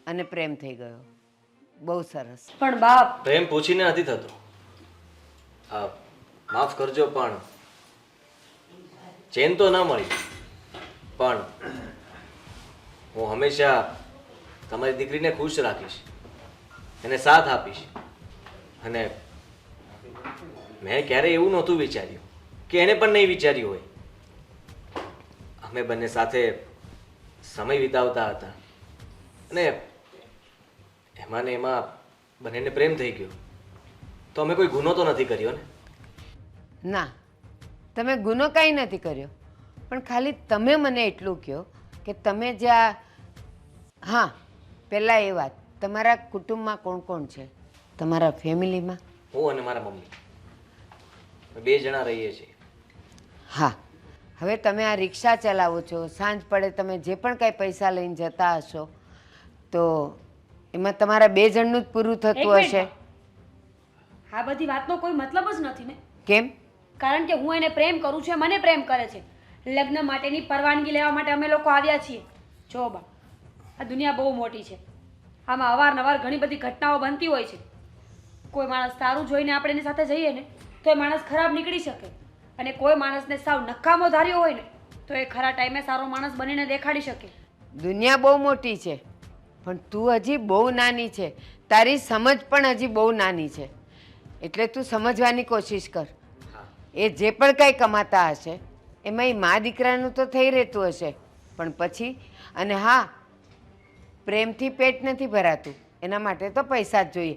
અને પ્રેમ થઈ ગયો. બહુ સરસ. પણ બાપ, પ્રેમ પૂછીને નથી થતો. માફ કરજો પણ ચેન તો ન મળી, પણ હું હંમેશા તમારી દીકરીને ખુશ રાખીશ, એને સાથ આપીશ. અને મેં ક્યારેય એવું નહોતું વિચાર્યું કે એને પણ નહીં વિચાર્યું હોય. અમે બંને સાથે સમય વિતાવતા હતા અને એમાં ને એમાં બંનેને પ્રેમ થઈ ગયો. તો અમે કોઈ ગુનો તો નથી કર્યો ને? ના, તમે ગુનો કાંઈ નથી કર્યો, પણ ખાલી તમે મને એટલું કહો કે તમે જ્યાં, હા, પહેલાં એ વાત, તમારા કુટુંબમાં કોણ કોણ છે? તમારા ફેમિલીમાં? હું અને મારા મમ્મી, અમે 2 જણા રહીએ છીએ. હા. હવે તમે આ રિક્ષા ચલાવો છો, સાંજ પડે તમે જે પણ કાંઈ પૈસા લઈને જતા હશો, તો એમાં તમારા 2 જણનું જ પૂરું એક થતું મિનિટ. હશે. આ બધી વાતનો કોઈ મતલબ જ નથી ને. કેમ? કારણ કે હું એને પ્રેમ કરું છું, એ મને પ્રેમ કરે છે. લગ્ન માટેની પરવાનગી લેવા માટે અમે લોકો આવ્યા છીએ. જો બા, આ દુનિયા બહુ મોટી છે. આમાં અવારનવાર ઘણી બધી ઘટનાઓ બનતી હોય છે. કોઈ માણસ સારું જોઈને આપણે એની સાથે જઈએ ને તો એ માણસ ખરાબ નીકળી શકે, અને કોઈ માણસને સાવ નકામો ધાર્યો હોય ને તો એ ખરા ટાઈમે સારો માણસ બનીને દેખાડી શકે. દુનિયા બહુ મોટી છે, પણ તું હજી બહુ નાની છે. તારી સમજ પણ હજી બહુ નાની છે. એટલે તું સમજવાની કોશિશ કર. એ જે પણ કાંઈ કમાતા હશે એમાં એ મા દીકરાનું તો થઈ રહેતું હશે, પણ પછી, અને હા, પ્રેમથી પેટ નથી ભરાતું, એના માટે તો પૈસા જ જોઈએ.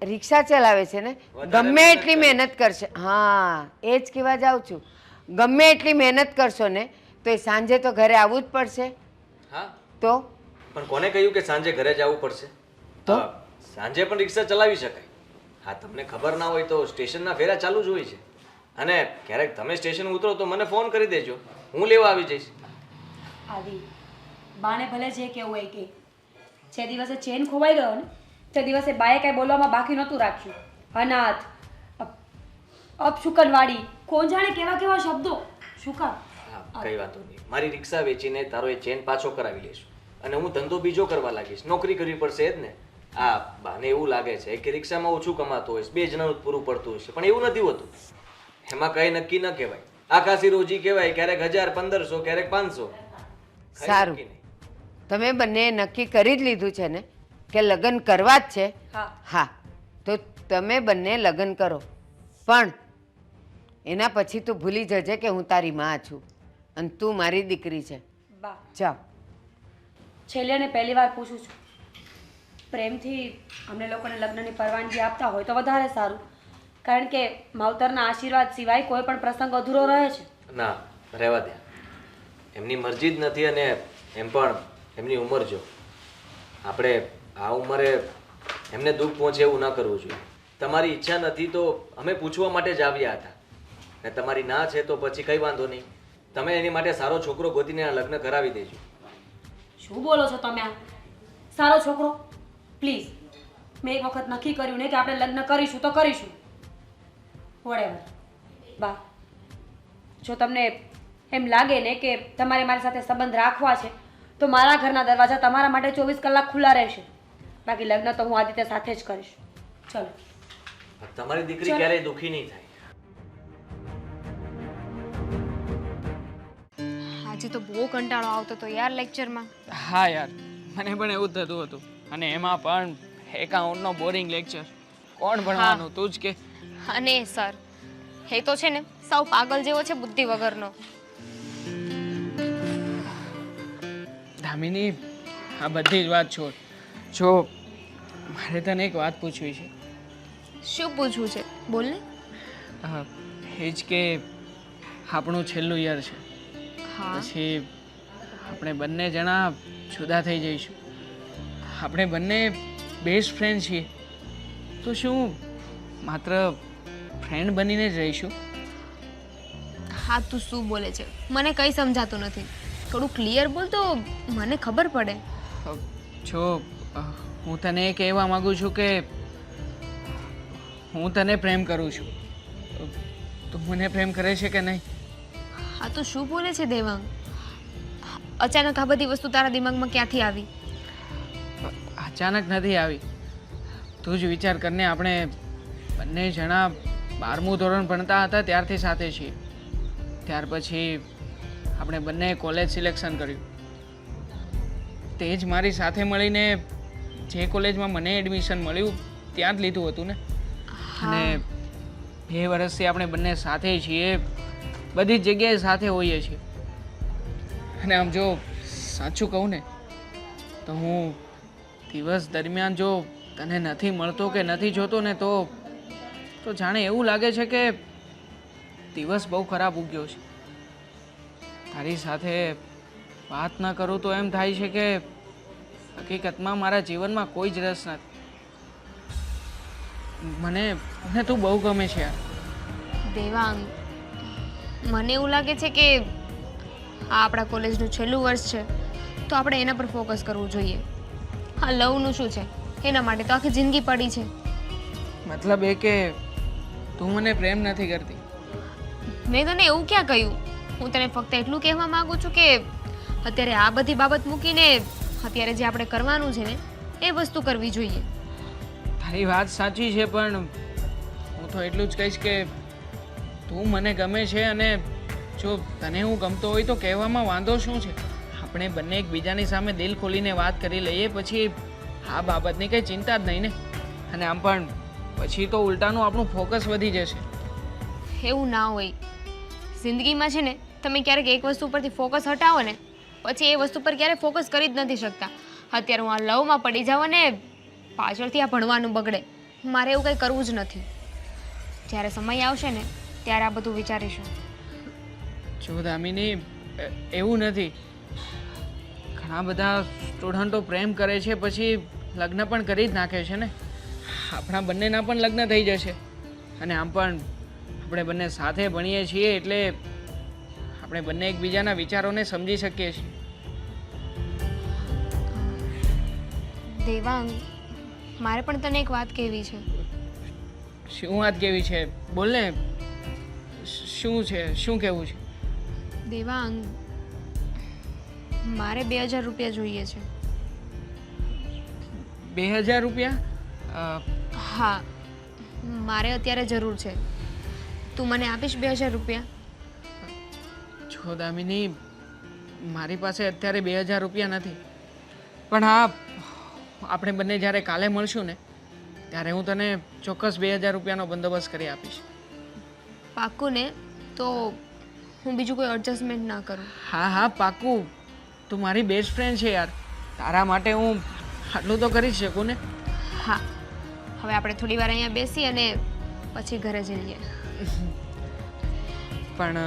રિક્ષા ચલાવે છે ને, ગમે એટલી મહેનત કરશે, હા એ જ કહેવા જાઉં છું, ગમે એટલી મહેનત કરશો ને તો એ સાંજે તો ઘરે આવવું જ પડશે. હા, તો પણ કોને કહ્યું કે સાંજે ઘરે જ આવવું પડશે? તો? સાંજે પણ રિક્ષા ચલાવી શકાય. હા, તમને ખબર ના હોય તો સ્ટેશનના ફેરા ચાલુ જ હોય છે. અને ક્યારેક તમે સ્ટેશન ઉતરો તો મને ફોન કરી દેજો, હું લેવા આવી જઈશ. આદિ, બાને ભલે જે કેવું હોય કે, જે દિવસે ચેન ખોવાઈ ગયો ને તે દિવસે બાએ કાંઈ બોલવામાં બાકી નહોતું રાખ્યું. અનાથ, અપશુકનવાળી, કોણ જાણે કેવા કેવા શબ્દો. શું કામ? હા, કઈ વાંધો નહીં. મારી રિક્ષા વેચીને તારો એ ચેન પાછો કરાવી લઈશું અને હું ધંધો બીજો કરવા લાગીશ. નોકરી કરવી પડશે જ ને. આ બાને એવું લાગે છે કે રિક્ષામાં ઓછું કમાતો હોય, 2 જણાનું જ પૂરું પડતું હશે, પણ એવું નથી હોતું. એમાં કઈ નક્કી ન કહેવાય. આકાશી રોજી કહેવાય, ક્યારેક 1000, 1500, ક્યારેક 500. સારું, તમે બંને નક્કી કરી જ લીધું છે ને કે લગ્ન કરવા જ છે? હા, તો તમે બંને લગ્ન કરો, પણ એના પછી તું ભૂલી જજે કે હું તારી માં છું અને તું મારી દીકરી છે. બા, જાઓ. છેલ્લે ને પહેલી વાર પૂછું છું, પ્રેમથી અમને લોકોને લગ્નની પરવાનગી આપતા હોય તો વધારે સારું, કારણ કે માવતરના આશીર્વાદ સિવાય કોઈ પણ પ્રસંગ અધૂરો રહે છે. ના, રહેવા દે. એમની મરજી જ નથી અને એમ પણ એમની ઉંમર જો. આપણે આ ઉંમરે એમને દુઃખ પહોંચે એવું ન કરવું જોઈએ. તમારી ઈચ્છા નથી તો અમે પૂછવા માટે જ આવ્યા હતા, ને તમારી ના છે તો પછી કંઈ વાંધો નહીં. તમે એની માટે સારો છોકરો ગોતીને આ લગ્ન કરાવી દેજો. શું બોલો છો તમે? આ સારો છોકરો? પ્લીઝ, મેં એક વખત નક્કી કર્યું ને કે આપણે લગ્ન કરીશું તો કરીશું. વોટેવર. બા, જો તમને એમ લાગે ને કે તમારે મારી સાથે સંબંધ રાખવા છે તો મારા ઘરના દરવાજા તમારા માટે 24 કલાક ખુલ્લા રહેશે. બાકી લગ્ન તો હું આદિત્ય સાથે જ કરીશ. ચલો. તમારી દીકરી ક્યારેય દુઃખી નહીં થાય. આજે તો બહુ કંટાળો આવતો હતો યાર લેક્ચરમાં. હા યાર, મને પણ એવું જ થતું હતું. અને એમાં પણ એકાઉન્ટનો બોરિંગ લેક્ચર. કોણ ભણવાનું, તું જ કે? અને સર એ તો છે ને સાવ પાગલ જેવો છે, બુદ્ધિ વગરનો. દામિની, આ બધી જ વાત છોડ. જો મારે તને એક વાત પૂછવી છે. શું પૂછવું છે? બોલ ને. એ જ કે આપણું છેલ્લું યર છે, હા. પછી આપણે બંને જણા જુદા થઈ જઈશું. આપણે બંને બેસ્ટ ફ્રેન્ડ છીએ, તો શું માત્ર ફ્રેન્ડ બનીને જ રહીશું. હા તું શું બોલે છે મને કંઈ સમજાતું નથી. થોડું ક્લિયર બોલ તો મને ખબર પડે. જો હું તને એ કહેવા માંગુ છું કે હું તને પ્રેમ કરું છું. તું મને પ્રેમ કરે છે કે નહીં? હા તો શું બોલે છે દેવાંગ? અચાનક આ બધી વસ્તુ તારા દિમાગમાં ક્યાંથી આવી? અચાનક નથી આવી. તું જ વિચાર કરને, આપણે બંને જણા 12મું ધોરણ ભણતા હતા ત્યારથી સાથે છીએ. ત્યાર પછી આપણે બંને કોલેજ સિલેક્શન કર્યું. તે જ મારી સાથે મળીને જે કોલેજમાં મને એડમિશન મળ્યું ત્યાં જ લીધું હતું ને. અને 2 વર્ષથી આપણે બંને સાથે છીએ, બધી જ જગ્યાએ સાથે હોઈએ છીએ. અને આમ જો સાચું કહું ને તો હું દિવસ દરમિયાન જો તને નથી મળતો કે નથી જોતો ને તો જાણે એવું લાગે છે કે દિવસ બહુ ખરાબ ઉગ્યો છે. તારી સાથે વાત ન કરું તો એમ થાય છે કે હકીકતમાં મારા જીવનમાં કોઈ જ રસ નથી. મને તું બહુ ગમે છે યાર. દેવાંગ, મને એવું લાગે છે કે આ આપણા કોલેજનું છેલ્લું વર્ષ છે તો આપણે એના પર ફોકસ કરવું જોઈએ. હા લવનું શું છે, એના માટે તો આખી જિંદગી પડી છે. મતલબ એ કે તું મને પ્રેમ નથી કરતી? મેં તને એવું ક્યાં કહ્યું? હું તને ફક્ત એટલું કહેવા માંગુ છું કે અત્યારે આ બધી બાબત મૂકીને અત્યારે જે આપણે કરવાનું છે ને એ વસ્તુ કરવી જોઈએ. તારી વાત સાચી છે, પણ હું તો એટલું જ કહીશ કે તું મને ગમે છે અને જો તને હું ગમતો હોય તો કહેવામાં વાંધો શું છે? આપણે બંને એકબીજાની સામે દિલ ખોલીને વાત કરી લઈએ, પછી આ બાબતની કંઈ ચિંતા જ નહીં ને. અને આમ પણ પછી તો ઉલટાનું આપણું ફોકસ વધી જશે. એવું ના હોય. જિંદગીમાં છે ને તમે ક્યારેક એક વસ્તુ પરથી ફોકસ હટાવો ને પછી એ વસ્તુ પર ક્યારેય ફોકસ કરી જ નથી શકતા. અત્યારે હું આ લવમાં પડી જાઉં અને પાછળથી આ ભણવાનું બગડે. મારે એવું કંઈ કરવું જ નથી. જ્યારે સમય આવશે ને ત્યારે આ બધું વિચારીશું. જો દામિની, એવું નથી. ઘણા બધા સ્ટુડન્ટો પ્રેમ કરે છે પછી લગ્ન પણ કરી જ નાખે છે ને. આપણા બંનેના પણ લગ્ન થઈ જશે. અને આમ પણ આપણે બંને સાથે ભણીએ છીએ એટલે આપણે બંને એકબીજાના વિચારોને સમજી શકીએ છીએ. દેવાંગ, મારે પણ તને એક વાત કહેવી છે. શું વાત કેવી છે? બોલ ને. શું છે? શું કહેવું છે? દેવાંગ, મારે 2000 રૂપિયા જોઈએ છે. 2000 રૂપિયા? હા, મારે અત્યારે જરૂર છે. તું મને આપીશ 2000 રૂપિયા? જો દામિની, મારી પાસે અત્યારે 2000 રૂપિયા નથી. પણ હા, આપણે બંને જ્યારે કાલે મળશું ને ત્યારે હું તને ચોક્કસ 2000 રૂપિયાનો બંદોબસ્ત કરી આપીશ. પાક્કું ને? તો હું બીજું કોઈ એડજસ્ટમેન્ટ ના કરું. હા હા, પાક્કું. તું મારી બેસ્ટ ફ્રેન્ડ છે યાર. તારા માટે હું આટલું તો કરી જ શકું ને. હા, હવે આપણે થોડી વાર અહીંયા બેસી અને પછી ઘરે જઈએ. પણ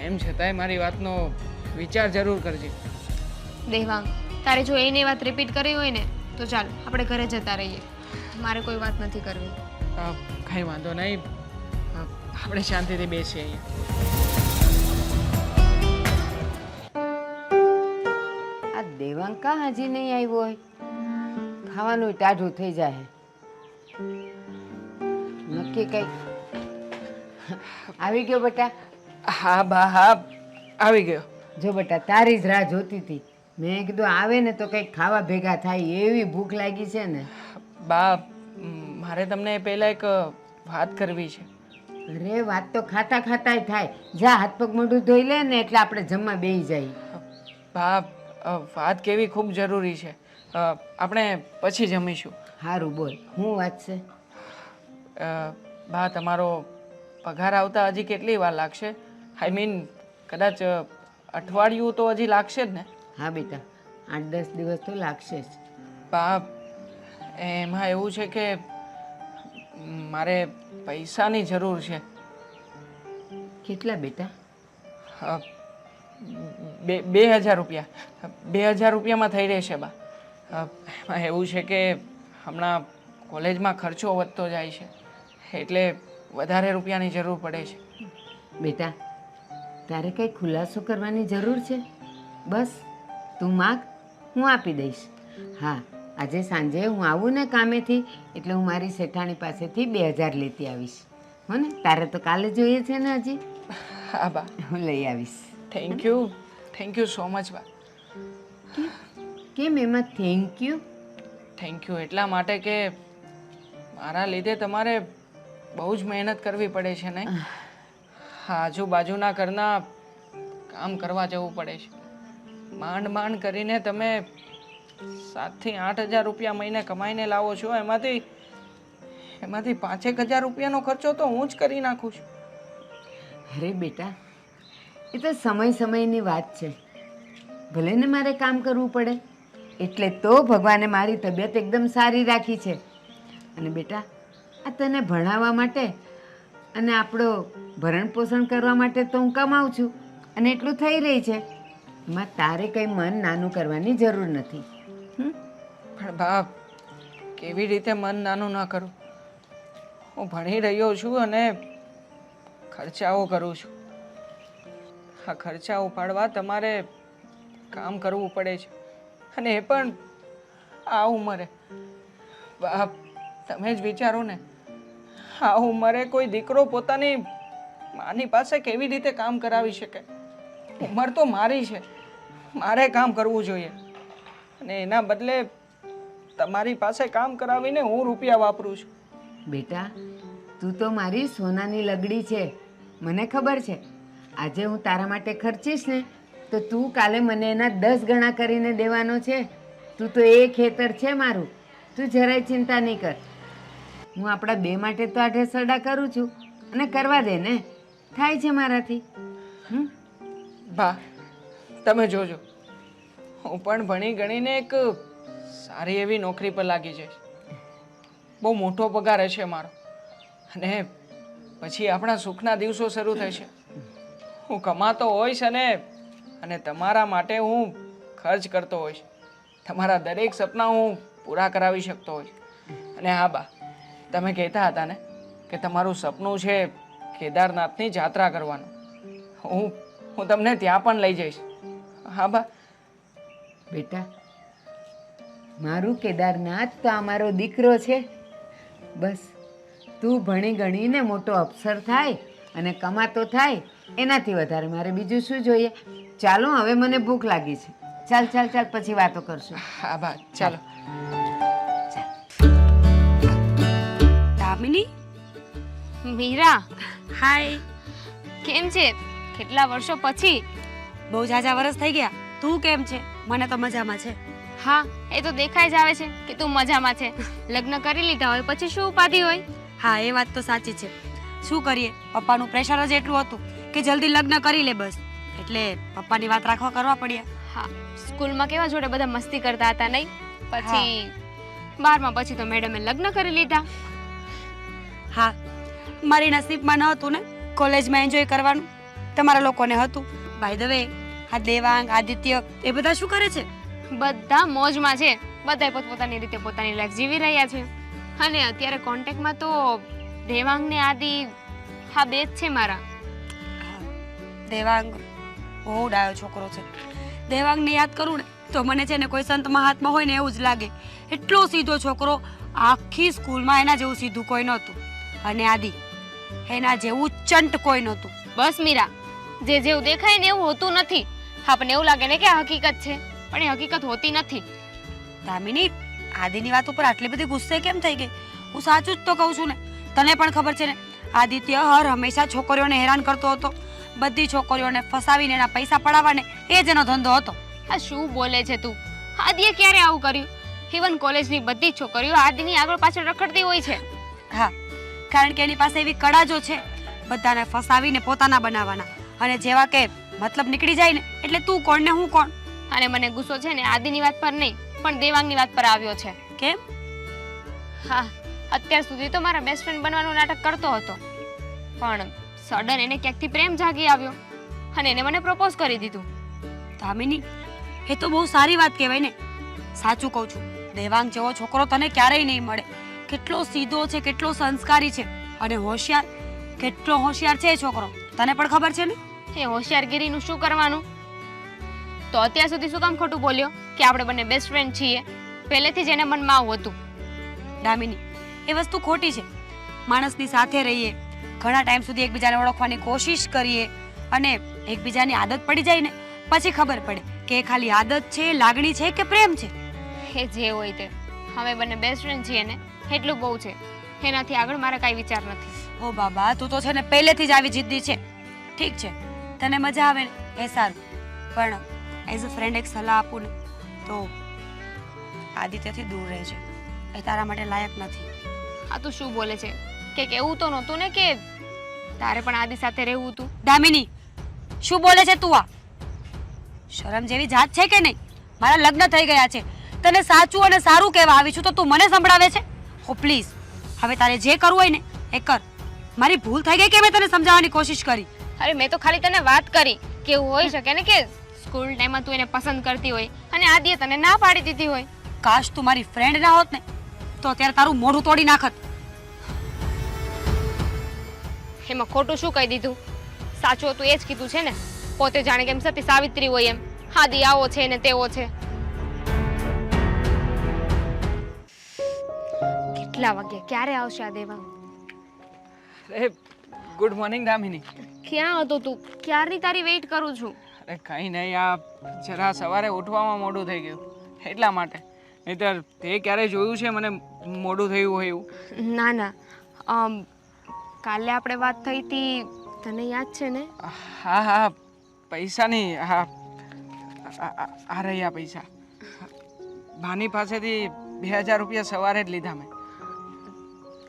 એમ છતાંય મારી વાતનો વિચાર જરૂર કરજે. દેવાંગ, તારે જો એની વાત રિપીટ કરવી હોય ને તો ચાલ આપણે ઘરે જતા રહીએ. મારે કોઈ વાત નથી કરવી. કંઈ વાંધો નહીં. આપણે શાંતિથી બેસીએ અહીંયા. આ દેવાંગ કાં હજી નહીં આવ્યો હોય? ખાવાનું ટાઢું થઈ જાય. નક્કી કઈ આવી ગયો બેટા? હા બા, હા આવી ગયો. જો બેટા, તારી જ રાહ જોતી હતી. મેં કીધું આવે ને તો કંઈક ખાવા ભેગા થાય, એવી ભૂખ લાગી છે ને. બા, મારે તમને પહેલાં એક વાત કરવી છે. અરે વાત તો ખાતા ખાતાય થાય. જા હાથ પગ મોઢું ધોઈ લે ને એટલે આપણે જમવા બેસી જાય. બા, વાત કેવી ખૂબ જરૂરી છે. આપણે પછી જમીશું. સારું બોલ, શું વાત છે? બા, તમારો પગાર આવતા હજી કેટલી વાર લાગશે? આઈ મીન કદાચ અઠવાડિયું તો હજી લાગશે જ ને? હા બેટા, 8-10 દિવસ તો લાગશે જ. બા, એમાં એવું છે કે મારે પૈસાની જરૂર છે. કેટલા બેટા? 2000 રૂપિયા. 2000 રૂપિયામાં થઈ રહેશે બા. એમાં એવું છે કે હમણાં કોલેજમાં ખર્ચો વધતો જાય છે એટલે વધારે રૂપિયાની જરૂર પડે છે. બેટા તારે કંઈ ખુલાસો કરવાની જરૂર છે? બસ તું માગ, હું આપી દઈશ. હા, આજે સાંજે હું આવું ને કામેથી એટલે હું મારી શેઠાણી પાસેથી 2000 લેતી આવીશ. હો ને? તારે તો કાલે જોઈએ છે ને હજી? હા બા, હું લઈ આવીશ. થેન્ક યુ સો મચ બા. કેમ એમાં થેન્ક યુ? થેન્ક યુ એટલા માટે કે મારા લીધે તમારે બહુ જ મહેનત કરવી પડે છે ને. આજુબાજુના ઘરના કામ કરવા જવું પડે છે. માંડ કરીને તમે 7 થી 8 હજાર રૂપિયા મહિને કમાઈને લાવો છો. એમાંથી 5-1 હજાર રૂપિયાનો ખર્ચો તો હું જ કરી નાખું છું. અરે બેટા, એ તો સમયની વાત છે. ભલે ને મારે કામ કરવું પડે એટલે તો ભગવાને મારી તબિયત એકદમ સારી રાખી છે. અને બેટા, આ તને ભણાવવા માટે અને આપણો ભરણ પોષણ કરવા માટે તો હું કમાઉં છું અને એટલું થઈ રહી છે. એમાં તારે કંઈ મન નાનું કરવાની જરૂર નથી. પણ બાપ, કેવી રીતે મન નાનું ના કરું? હું ભણી રહ્યો છું અને ખર્ચાઓ કરું છું. આ ખર્ચા ઉપાડવા તમારે કામ કરવું પડે છે અને એ પણ આ ઉંમરે. બાપ, તમે જ વિચારો ને, આ ઉંમરે કોઈ દીકરો પોતાની માની પાસે કેવી રીતે કામ કરાવી શકે? ઉંમર તો મારી છે, મારે કામ કરવું જોઈએ અને એના બદલે તમારી પાસે કામ કરાવીને હું રૂપિયા વાપરું છું. બેટા, તું તો મારી સોનાની લગડી છે. મને ખબર છે આજે હું તારા માટે ખર્ચીશ ને તો તું કાલે મને એના 10 ગણા કરીને દેવાનો છે. તું તો એ ખેતર છે મારું. તું જરાય ચિંતા નહીં કર. હું આપણા બે માટે તો આઠે સડા કરું છું અને કરવા દે ને, થાય છે મારાથી. બા, તમે જોજો, હું પણ ભણી ગણીને એક સારી એવી નોકરી પર લાગી જઈશ. બહુ મોટો પગાર હશે મારો અને પછી આપણા સુખના દિવસો શરૂ થશે. હું કમાતો હોઈશ અને તમારા માટે હું ખર્ચ કરતો હોઈશ. તમારા દરેક સપના હું પૂરા કરાવી શકતો હોઈશ. અને હા બા, તમે કહેતા હતા ને કે તમારું સપનું છે કેદારનાથની જાત્રા કરવાનું. હું તમને ત્યાં પણ લઈ જઈશ. હા બા. બેટા, મારું કેદારનાથ તો અમારો દીકરો છે. બસ તું ભણી ગણીને મોટો અફસર થાય અને કમાતો થાય, એનાથી વધારે મારે બીજું શું જોઈએ? ચાલો, હવે મને ભૂખ લાગી છે. ચાલ પછી વાતો કરશું. હા બા, ચાલો. દામિની, મીરા, હાય. કેમ છે? કેટલા વર્ષો પછી. બહુ ઝાઝા વરસ થઈ ગયા. તું કેમ છે? મને તો મજામાં છે. હા, એ તો દેખાઈ જ આવે છે કે તું મજામાં છે. લગ્ન કરી લીધા હોય પછી શું ઉપાધિ હોય? હા, એ વાત તો સાચી છે. શું કરીએ, પપ્પાનું પ્રેશર જ એટલું હતું કે જલ્દી લગ્ન કરી લે બસ. એટલે પપ્પાની વાત કરવા પડ્યા. હા, સ્કૂલમાં કેવા જોડે બધા મસ્તી કરતા હતા નહીં? પછી 12માં પછી તો મેડમે લગ્ન કરી લીધા. હા, મારી નસીબમાં ન હતું ને કોલેજમાં એન્જોય કરવાનું. તમારા લોકોને હતું. બાય ધ વે, આ દેવાંગ, આદિત્ય એ બધા શું કરે છે? બધા મોજમાં છે. બધા પોતપોતાની રીતે પોતાની લાઈફ જીવી રહ્યા છે. અને અત્યારે કોન્ટેક્ટમાં તો દેવાંગ ને આદિ, હા બે જ છે મારા. દેવાંગ બહુ ડાયો છોકરો છે. દેવાંગને યાદ કરું ને તો મને છે ને કોઈ સંત મહાત્મા હોય ને એવું જ લાગે. એટલો સીધો છોકરો, આખી સ્કૂલમાં એના જેવું સીધું કોઈ નહોતું. અને આદિ, એના જેવું ચંટ કોઈ નહોતું. બસ મીરા, જે જેવું દેખાય ને એવું હોતું નથી. આપણને એવું લાગે ને કે આ હકીકત છે, પણ એ હકીકત હોતી નથી. દામિની, આદિની વાત ઉપર આટલી બધી ગુસ્સે કેમ થઈ ગઈ? હું સાચું જ તો કહું છું ને. તને પણ ખબર છે ને, આદિત્ય હંમેશા છોકરીઓને હેરાન કરતો હતો. બધી છોકરીઓને ફસાવીને એના પૈસા પડાવવાને એ જ એનો ધંધો હતો. આ શું બોલે છે તું? આદિએ ક્યારે આવું કર્યું? ઇવન કોલેજની બધી છોકરીઓ આદિની આગળ પાછળ રખડતી હોય છે. હા, કારણ કે એની પાસે એવી કળા જો છે બધાને ફસાવીને પોતાના બનાવવાના. અને જેવા કે મતલબ નીકળી જાય ને એટલે તું કોણ ને હું કોણ. અને મને ગુસ્સો છે ને આદિની વાત પર નહીં પણ દેવાંગની વાત પર આવ્યો છે. કેમ? હા, અત્યાર સુધી તો મારા બેસ્ટ ફ્રેન્ડ બનવાનું નાટક કરતો હતો, પણ સડન એને ક્યાંકથી પ્રેમ જાગી આવ્યો અને એને મને પ્રપોઝ કરી દીધું. દામિની, એ તો બહુ સારી વાત કહેવાય ને. સાચું કહું છું, દેવાંગ જેવો છોકરો તને ક્યારેય નહીં મળે. કેટલો સીધો છે, કેટલો સંસ્કારી છે અને હોશિયાર. કેટલો હોશિયાર છે એ છોકરો, તને પણ ખબર છે ને? એ હોશિયારગીરીનું શું કરવાનું? તો અત્યાર સુધી શું કામ ખોટું બોલ્યો કે આપણે બંને બેસ્ટ ફ્રેન્ડ છીએ? પહેલેથી જ એને મનમાં આવું હતું. દામિની, એ વસ્તુ ખોટી છે. માણસની સાથે રહીએ, ઘણા ટાઈમ સુધી એકબીજાને ઓળખવાની કોશિશ કરીએ અને એકબીજાની આદત પડી જાય ને પછી ખબર પડે કે એ ખાલી આદત છે, લાગણી છે કે પ્રેમ છે. એ જે હોય તે, હવે બંને બેસ્ટ ફ્રેન્ડ છીએ ને એટલું બહુ છે. એનાથી આગળ મારા કાંઈ વિચાર નથી. ઓ બાબા, તું તો છે ને પહેલેથી જ આવી જિદ્દી છે. ઠીક છે, તને મજા આવે ને એ સારું, પણ એઝ અ ફ્રેન્ડ એક સલાહ આપું ને તો આદિત્યથી દૂર રહેજે. એ તારા માટે લાયક નથી. આ તું શું બોલે છે? કે એવું તો નહોતું ને કે તારે પણ આદિ સાથે રહેવું હતું? દામિની, શું બોલે છે તું? આ શરમ જેવી જાત છે કે નહીં? મારા લગ્ન થઈ ગયા છે, તને સાચું અને સારું કહેવા આવી છું તો તું મને સંભળાવે છે? હો પ્લીઝ, હવે તારે જે કરવું હોય ને એ કર. મારી ભૂલ થઈ ગઈ કે મેં તને સમજાવવાની કોશિશ કરી? અરે મેં તો ખાલી તને વાત કરી કે એવું હોઈ શકે ને કે સ્કૂલ ટાઈમમાં તું એને પસંદ કરતી હોય અને આદિએ તને ના પાડી દીધી હોય. કાશ તું મારી ફ્રેન્ડ ના હોત ને તો અત્યારે તારું મોઢું તોડી નાખત. એમાં ખોટું શું કહી દીધું? સાચું હતું એ જ કીધું છે ને. પોતે જાણે કેમ સતી સાવિત્રી હોય એમ. આદિ આવો છે ને તેવો છે. કેટલા વાગ્યા? ક્યારે આવશે આ દેવા? અરે ગુડ મોર્નિંગ દામિની. ક્યાં હતો તું? ક્યારની તારી વેઇટ કરું છું. અરે કંઈ નહીં, આ જરા સવારે ઉઠવામાં મોડું થઈ ગયું એટલા માટે. નહીંતર તે ક્યારે જોયું છે મને મોડું થયું હોય એવું? ના ના, કાલે આપણે વાત થઈ હતી, તને યાદ છે ને? હા હા, પૈસાની. હા, આ રહ્યા પૈસા. ભાની પાસેથી 2000 રૂપિયા સવારે જ લીધા મેં.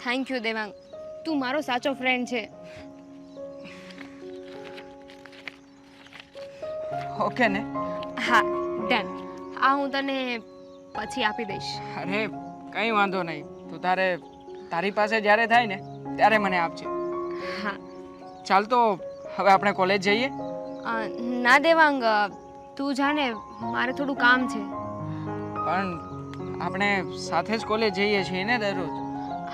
થેન્ક યુ દેવાંગ, તું મારો સાચો ફ્રેન્ડ છે. ઓકે ને? હા ડન. આ હું તને પછી આપી દઈશ. અરે કંઈ વાંધો નહીં, તું તારી પાસે જ્યારે થાય ને ત્યારે મને આપજે. હા ચાલ તો હવે આપણે કોલેજ જઈએ. ના દેવાંગ, તું જાને, મારે થોડું કામ છે. પણ આપણે સાથે જ કોલેજ જઈએ છીએ ને દરરોજ?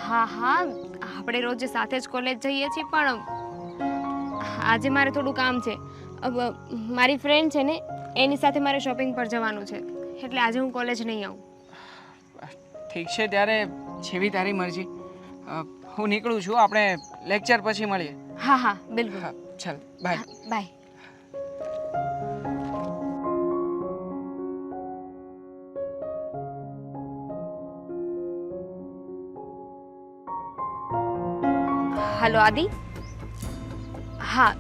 હા હા, આપણે રોજ સાથે જ કોલેજ જઈએ છીએ, પણ આજે મારે થોડું કામ છે. મારી ફ્રેન્ડ છે ને એની સાથે મારે શોપિંગ પર જવાનું છે, એટલે આજે હું કોલેજ નહીં આવું. ઠીક છે, ત્યારે જેવી તારી મરજી. હું નીકળું છું, આપણે લેક્ચર પછી મળીએ. હા હા બિલકુલ. હા ચાલ, બાય. બાય. હાલો આદિ. હા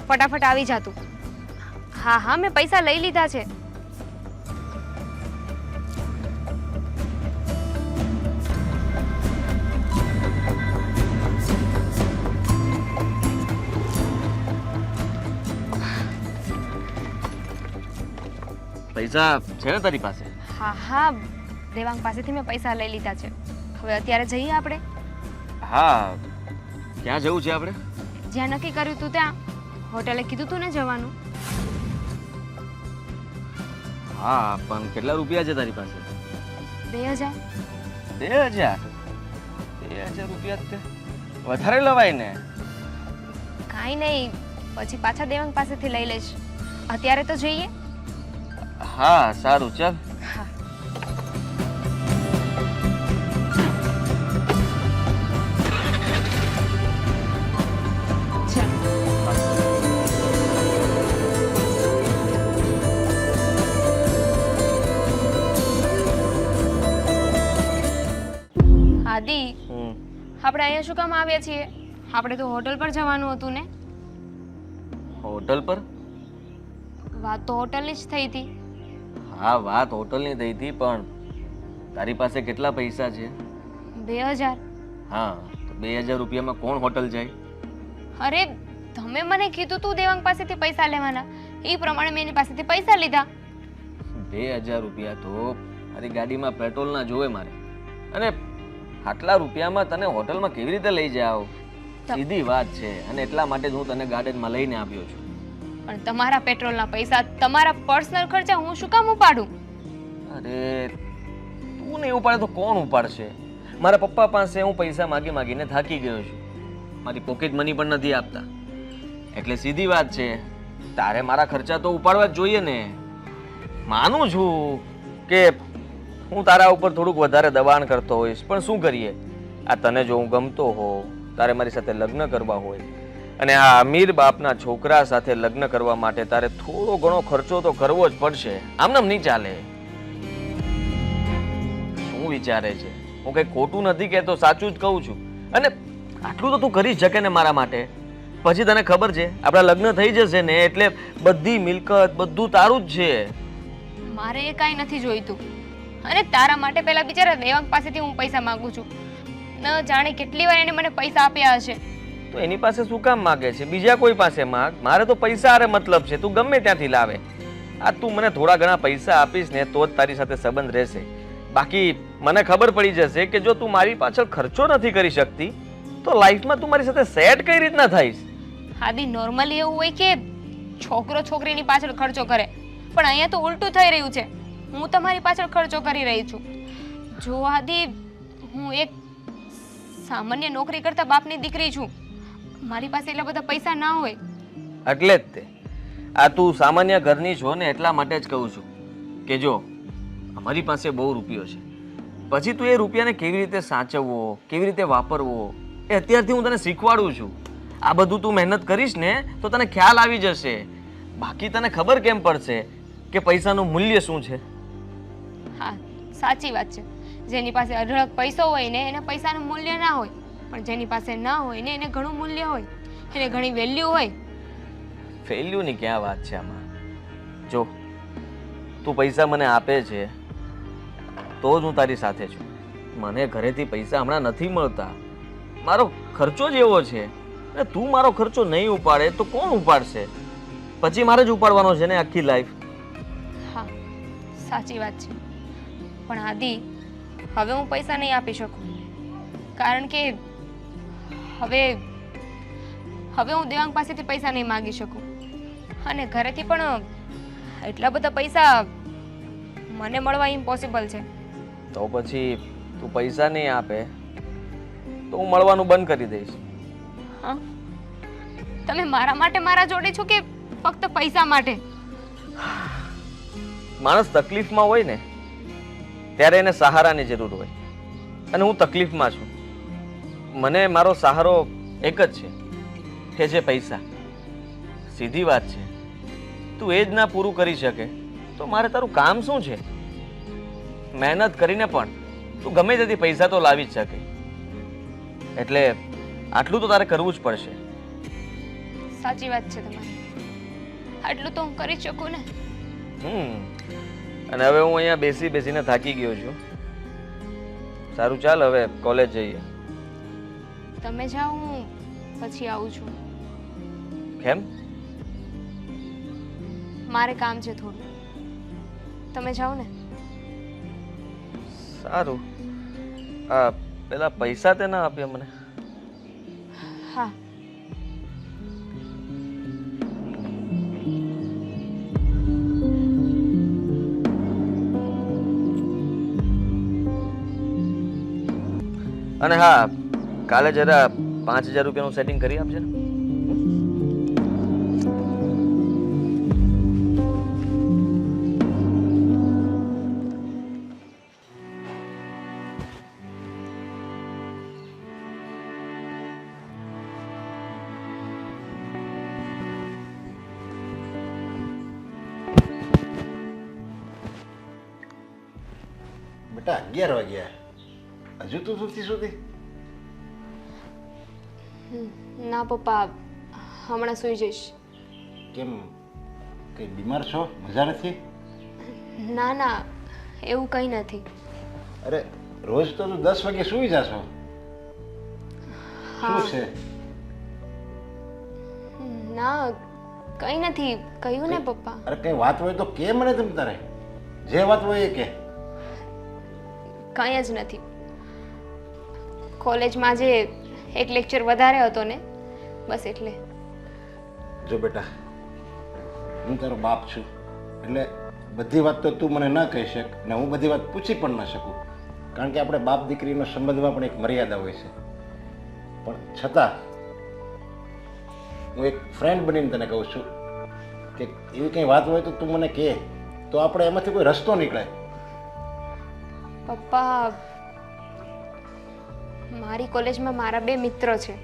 ફટાફટ આવી જા તું. હા હા, મેં પૈસા લઈ લીધા છે. પૈસા છે ને તારી પાસે? હા હા, દેવાંગ પાસેથી મેં પૈસા લઈ લીધા છે. હવે અત્યારે જઈએ આપણે? હા, ક્યાં જવું છે આપણે? જ્યાં નક્કી કર્યું તું ત્યાં. હોટેલે કીધું તું ને જવાનું. હા, પણ કેટલા રૂપિયા છે તારી પાસે? 2000. 2000? 2000 રૂપિયા તે વધારે લવાય ને. કાંઈ નહીં, પછી પાછા દેવાંગ પાસેથી લઈ લઈશ. અત્યારે તો જઈએ. હા સારું, ચાલ. હા. આદિ, આપણે અહીંયા શું કામ આવ્યા છીએ? આપણે તો હોટલ પર જવાનું હતું ને? હોટલ પર? વાત તો હોટલની જ થઈ હતી. હા, વાત હોટલની થઈ હતી, પણ તારી પાસે કેટલા પૈસા છે? 2000. હા, તો 2000 રૂપિયામાં કોણ હોટલ જાય? અરે તમે મને કીધું તું દેવાંગ પાસેથી પૈસા લેવાના, એ પ્રમાણે મેં એની પાસેથી પૈસા લીધા. 2000 રૂપિયા તો મારી ગાડીમાં પેટ્રોલ ના જોવે મારે, અને આટલા રૂપિયામાં તને હોટલમાં કેવી રીતે લઈ જાવ? સીધી વાત છે, અને એટલા માટે જ હું તને ગાર્ડનમાં લઈને આવ્યો છું. પણ તમારા પેટ્રોલના પૈસા, તમારા પર્સનલ ખર્ચા હું શું કામ ઉપાડું? અરે તું નહીં ઉપાડે તો કોણ ઉપાડશે? મારા પપ્પા પાસે હું પૈસા માગી માગીને થાકી ગયો છું. મારી પોકેટ મની પણ નથી આપતા. એટલે સીધી વાત છે, તારે મારા ખર્ચા તો ઉપાડવા જ જોઈએ ને. માનું છું કે હું તારા ઉપર થોડુંક વધારે દબાણ કરતો હોઈશ, પણ શું કરીએ? આ તને જો હું ગમતો હોઉં, તારે મારી સાથે લગ્ન કરવા હોય અને આ અમીર બાપના છોકરા સાથે લગ્ન કરવા માટે તારે થોડો ઘણો ખર્ચો તો કરવો જ પડશે. આમ નહીં ચાલે. શું વિચારે છે? હું કઈ ખોટું નથી કહેતો, સાચું જ કહું છું. અને આટલું તો તું કરી શકે ને મારા માટે. પછી તને ખબર છે આપણા લગ્ન થઈ જશે ને એટલે બધી મિલકત બધું તારું જ છે. મારે એ કાંઈ નથી જોઈતું. અને તારા માટે પહેલા બિચારા દેવાંગ પાસેથી હું પૈસા માંગુ છું. ન જાણે કેટલી વાર એને મને પૈસા આપ્યા હશે. તો એની પાસે શું કામ માગે છે? બીજા કોઈ પાસે માગ. મારે તો પૈસા આરે મતલબ છે, તું ગમે ત્યાંથી લાવે. આ તું મને થોડા ઘણા પૈસા આપીશ ને તો જ તારી સાથે સંબંધ રહેશે. બાકી મને ખબર પડી જશે કે જો તું મારી પાછળ ખર્ચો નથી કરી શકતી તો લાઈફમાં તું મારી સાથે સેટ કઈ રીતના થઈશ? આદિ નોર્મલી એવું હોય કે છોકરો છોકરીની પાછળ ખર્ચો કરે, પણ અહીંયા તો ઉલટું થઈ રહ્યું છે. હું તમારી પાછળ ખર્ચો કરી રહી છું. જો આદિ, હું એક સામાન્ય નોકરી કરતા બાપની દીકરી છું. મારી પાસે એટલા બધા પૈસા ના હોય. એટલે જ તે આ તું સામાન્ય ઘરની છો ને એટલા માટે જ કહું છું કે જો અમારી પાસે બહુ રૂપિયો છે, પછી તું એ રૂપિયાને કેવી રીતે સાચવવો, કેવી રીતે વાપરવો એ અત્યારથી હું તને શીખવાડું છું. આ બધું તું મહેનત કરીશ ને તો તને ખ્યાલ આવી જશે. બાકી તને ખબર કેમ પડશે કે પૈસાનું મૂલ્ય શું છે? હા, સાચી વાત છે. જેની પાસે અઢળક પૈસો હોય ને એને પૈસાનું મૂલ્ય ના હોય, પણ જેની પાસે ના હોય ને એને ઘણું મૂલ્ય હોય, એને ઘણી વેલ્યુ હોય. વેલ્યુની ક્યાં વાત છે આમાં? જો તું પૈસા મને આપે છે તો જ હું તારી સાથે છું. મને ઘરેથી પૈસા હમણાં નથી મળતા. મારો ખર્ચો જ એવો છે. અને તું મારો ખર્ચો નહીં ઉપાડે તો કોણ ઉપાડશે? પછી મારે જ ઉપાડવાનો છે ને આખી લાઈફ. હા, સાચી વાત છે. પણ આદિ, હવે હું પૈસા નહીં આપી શકું. કારણ કે હવે હું દેવાંગ પાસેથી પૈસા નહીં માગી શકું. અને ઘરેથી પણ એટલા બધા પૈસા મને મળવા ઇમ્પોસિબલ છે. તો પછી તું પૈસા નહીં આપે તો હું મળવાનું બંધ કરી દઈશ. હા, તમે મારા માટે મારા જોડે છો કે ફક્ત પૈસા માટે? માણસ તકલીફમાં હોય ને ત્યારે એને સહારાની જરૂર હોય, અને હું તકલીફમાં છું. મને મારો સહારો એક જ છે, કે જે પૈસા. સીધી વાત છે. તું એ જ ના પૂરું કરી શકે તો મારે તારું કામ શું છે? મહેનત કરીને પણ તું ગમે ત્યાંથી પૈસા તો લાવી જ શકે. એટલે આટલું તો તારે કરવું જ પડશે. સાચી વાત છે તમારી. આટલું તો હું કરી જ શકું ને. અને હવે હું અહીંયા બેસીને થાકી ગયો છું. સારું, ચાલ હવે કોલેજ જઈએ. તમે જાઓ, હું પછી આવું છું. કેમ? મારે કામ છે થોડું. તમે જાઓ ને. સારું. આ પેલા પૈસા તે ના આપ્યા મને? હા. અને હા, કાલે જરા 5,000 રૂપિયાનું સેટિંગ કરી આપજે ને. બેટા 11 વાગ્યા, હજુ તું સુધી ના પપ્પા, હમણાં સૂઈ જઈશ. કેમ, કઈ બીમાર છો? મજા નથી? ના ના, એવું કંઈ નથી. અરે રોજ તો તું 10 વાગે સૂઈ જાશો. હા. શું છે? ના, કંઈ નથી. કહ્યું ને પપ્પા. અરે કઈ વાત હોય તો કે મને, તમ તારે જે વાત હોય એ કે. કંઈ જ નથી. કોલેજમાં જે એક લેક્ચર વધારે હતો ને, બસ એટલે. જો બેટા, હું તારો બાપ છું એટલે બધી વાત તો તું મને ન કહી શક ને હું બધી વાત પૂછી પણ ન શકું, કારણ કે આપણે બાપ દીકરીનો સંબંધમાં પણ એક મર્યાદા હોય છે. પણ છતાં હું એક ફ્રેન્ડ બનીને તને કહું છું કે એવી કંઈ વાત હોય તો તું મને કહે, તો આપણે એમાંથી કોઈ રસ્તો નીકળે. પપ્પા મારી કોલેજમાં મારા 2 મિત્ર છે.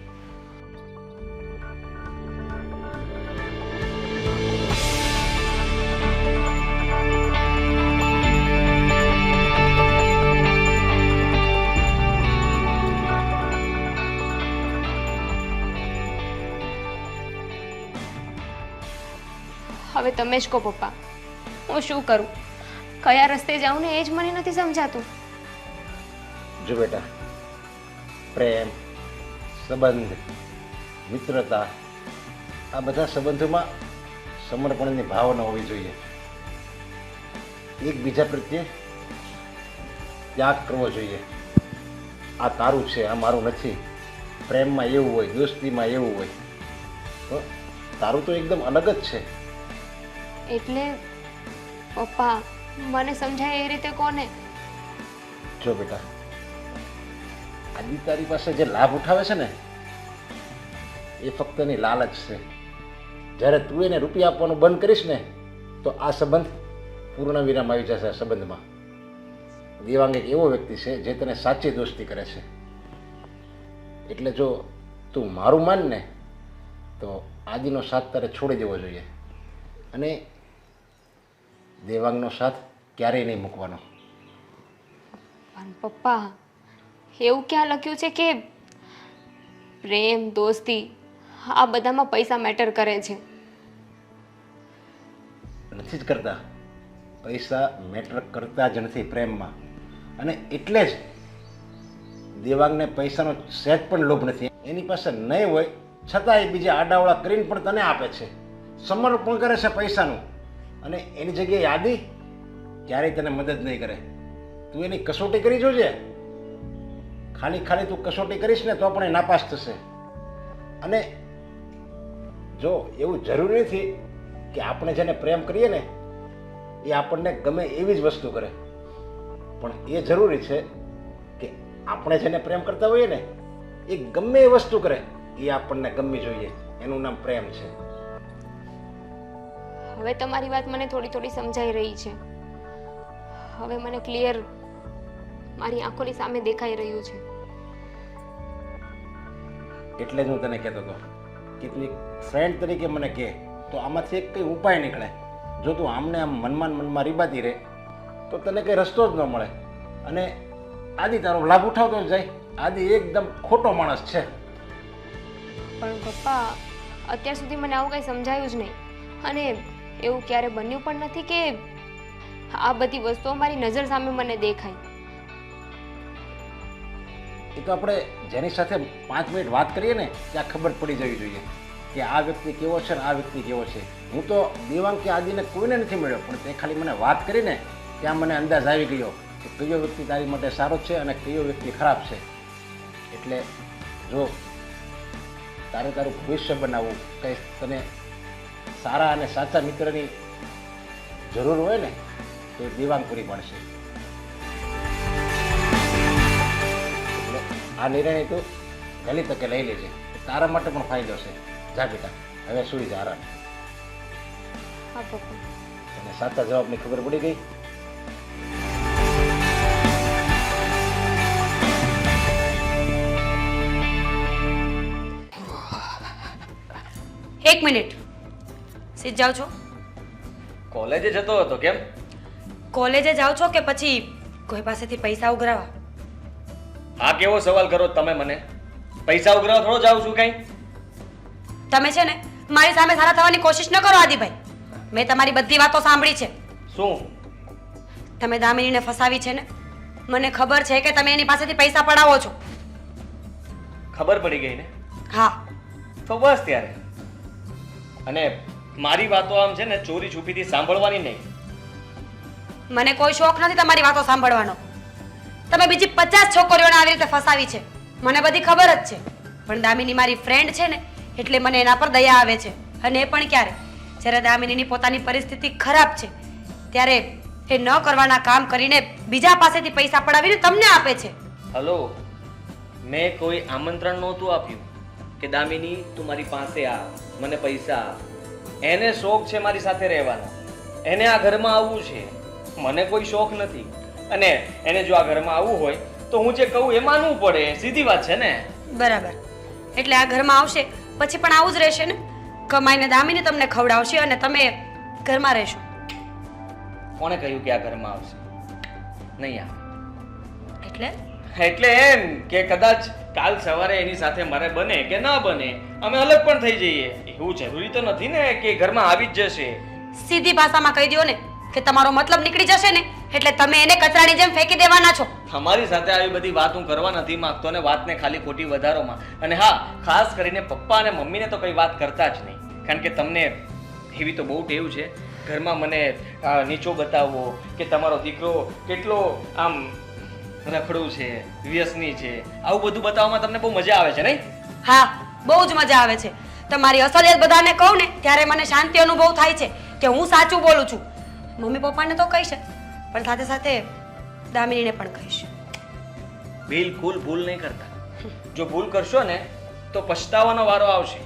હવે તમે જ કહો પપ્પા, હું શું કરું? કયા રસ્તે જાઉં ને એ જ મને નથી સમજાતું. જો બેટા, પ્રેમ, સંબંધ, મિત્રતા, આ બધા સંબંધોમાં સમર્પણની ભાવના હોવી જોઈએ. એકબીજા પ્રત્યે ત્યાગ કરવો જોઈએ. આ તારું છે, આ મારું નથી. પ્રેમમાં એવું હોય, દોસ્તીમાં એવું હોય, તો તારું તો એકદમ અલગ જ છે. એટલે પપ્પા મને સમજાય એ રીતે કોને? જો બેટા, આદિ તારી પાસે જે લાભ ઉઠાવે છે ને, એ ફક્ત એની લાલચ છે. જ્યારે તું એને રૂપિયા આપવાનું બંધ કરીશ ને, તો આ સંબંધ પૂર્ણ વિરામ આવી જશે. આ સંબંધમાં દેવાંગ એક એવો વ્યક્તિ છે જે તને સાચી દોસ્તી કરે છે. એટલે જો તું મારું માન ને, તો આદિનો સાથ તારે છોડી દેવો જોઈએ અને દેવાંગનો સાથ ક્યારેય નહીં મૂકવાનો. પણ પપ્પા એવું ક્યાં લખ્યું છે કે પ્રેમ દોસ્તી આ બધામાં પૈસા મેટર કરે છે? નથી જ કરતા. પૈસા મેટર કરતા જ નથી પ્રેમમાં. અને એટલે જ દેવાંગને પૈસાનો સહેજ પણ લોભ નથી. એની પાસે નહીં હોય છતાં એ બીજા આડાવડા કરીને પણ તને આપે છે, સમર્પણ કરે છે પૈસાનું. અને એની જગ્યાએ આદિ ક્યારેય તને મદદ નહીં કરે. તું એની કસોટી કરી જોજે. ખાલી તું કસોટી કરીશ ને તો પણ એ નાપાસ થશે. અને જો એવું જરૂરી નથી કે આપણે જેને પ્રેમ કરીએ ને એ આપણને ગમે એવી જ વસ્તુ કરે, પણ એ જરૂરી છે કે આપણે જેને પ્રેમ કરતા હોઈએ ને એ ગમે એ વસ્તુ કરે એ આપણને ગમવી જોઈએ. એનું નામ પ્રેમ છે. હવે તમારી વાત મને થોડી સમજાઈ રહી છે. હવે મને ક્લિયર મારી આંખોની સામે દેખાઈ રહ્યું છે. એટલે જ હું તને કહેતો હતો કે તું એક ફ્રેન્ડ તરીકે મને કહે તો આમાંથી એક કંઈ ઉપાય નીકળે. જો તું આમને આમ મનમાં રીબાતી રહે તો તને કંઈ રસ્તો જ ન મળે. અને આદિ તારો લાભ ઉઠાવતો જ જાય. આદિ એકદમ ખોટો માણસ છે. પણ પપ્પા અત્યાર સુધી મને આવું કંઈ સમજાયું જ નહીં, અને એવું ક્યારે બન્યું પણ નથી કે આ બધી વસ્તુઓ મારી નજર સામે મને દેખાય. એ તો આપણે જેની સાથે 5 મિનિટ વાત કરીએ ને ત્યાં ખબર પડી જવી જોઈએ કે આ વ્યક્તિ કેવો છે ને આ વ્યક્તિ કેવો છે. હું તો દેવાંગ કે આદિને કોઈને નથી મળ્યો, પણ તે ખાલી મને વાત કરીને ત્યાં મને અંદાજ આવી ગયો કે કયો વ્યક્તિ તારી માટે સારો છે અને કયો વ્યક્તિ ખરાબ છે. એટલે જો તારે તારું ભવિષ્ય બનાવવું, કંઈ તને સારા અને સાચા મિત્રની જરૂર હોય ને તો દેવાંગ પૂરી પાડશે. એટલે આ નિર્ણય તું વહેલી તકે લઈ લેજે. તારા માટે પણ ફાયદો છે. જા બેટા, હવે સુઈ જા આરામ. હા પપ્પા. તને સાચા જવાબની ખબર પડી ગઈ? એક મિનિટ, સીધ જાઓ છો? કોલેજે જતો હતો કેમ? કોલેજે જાઓ છો કે પછી કોઈ પાસેથી પૈસા ઉઘરાવા? આ કેવો સવાલ કરો તમે મને? પૈસા ઉઘરાવા થોડો જાઉં છું કઈ? તમે છે ને મારી સામે સારા થવાની કોશિશ ન કરો આદિભાઈ. મેં તમારી બધી વાતો સાંભળી છે. શું? તમે દામિનીને ફસાવી છે ને? મને ખબર છે કે તમે એની પાસેથી પૈસા પડાવો છો. ખબર પડી ગઈ ને? હા. તો બસ ત્યારે. અને મારી વાતો આમ છે ને ચોરી છુપીથી સાંભળવાની નહીં. મને કોઈ શોખ નથી તમારી વાતો સાંભળવાનો. તમે બીજી 50 છોકરીઓને આવી રીતે ફસાવી છે, મને બધી ખબર જ છે. પણ દામિની મારી ફ્રેન્ડ છે ને એટલે મને એના પર દયા આવે છે. અને એ પણ ક્યારે? જ્યારે દામિનીની પોતાની પરિસ્થિતિ ખરાબ છે ત્યારે એ ન કરવાના કામ કરીને બીજા પાસેથી પૈસા પડાવીને તમને આપે છે. હલો, મેં કોઈ આમંત્રણ નહોતું આપ્યું કે દામિની તું મારી પાસે આ, મને પૈસા આપ. એને શોખ છે મારી સાથે રહેવાનો, એને આ ઘરમાં આવવું છે, મને કોઈ શોખ નથી. અને એને જો આ ઘરમાં આવવું હોય તો હું જે કહું એ માનવું પડે, સીધી વાત છે ને. બરાબર. એટલે આ ઘરમાં આવશે પછી પણ આવું જ રહેશે ને? કમાઈને દામીને તમને ખવડાવશે અને તમે ઘરમાં રહેશો. કોણે કહ્યું કે આ ઘરમાં આવશે? નહીં આવે. એટલે એટલે એમ કે કદાચ કાલ સવારે એની સાથે મારે બને કે ના બને, અમે અલગ પણ થઈ જઈએ, એવું જરૂરી તો નથી ને કે ઘરમાં આવી જ જશે. સીધી ભાષામાં કહી દો ને કે તમારો મતલબ નીકળી જશે ને એટલે તમે એને કચરાની જેમ ફેંકી દેવાના છો. અમારી સાથે આવી બધી વાત હું કરવા નથી માંગતો ને વાતને ખાલી ખોટી વધારોમાં. અને હા, ખાસ કરીને પપ્પા અને મમ્મીને તો કઈ વાત કરતા જ નહીં, કારણ કે તમને એવી તો બહુ ટેવ છે ઘરમાં મને નીચો બતાવવો કે તમારો દીકરો કેટલો આમ રખડું છે, વ્યસની છે, આવું બધું બતાવવામાં તમને બહુ મજા આવે છે નહીં? હા, બહુ જ મજા આવે છે. તમારી અસલિયત બધાને કહું ને ત્યારે મને શાંતિ અનુભવ થાય છે કે હું સાચું બોલું છું. મમ્મી પપ્પાને તો કહીશ જ, પણ સાથે સાથે દામિનીને પણ કહીશ. બિલકુલ ભૂલ નહીં કરતા. જો ભૂલ કરશો ને તો પછતાવાનો વારો આવશે.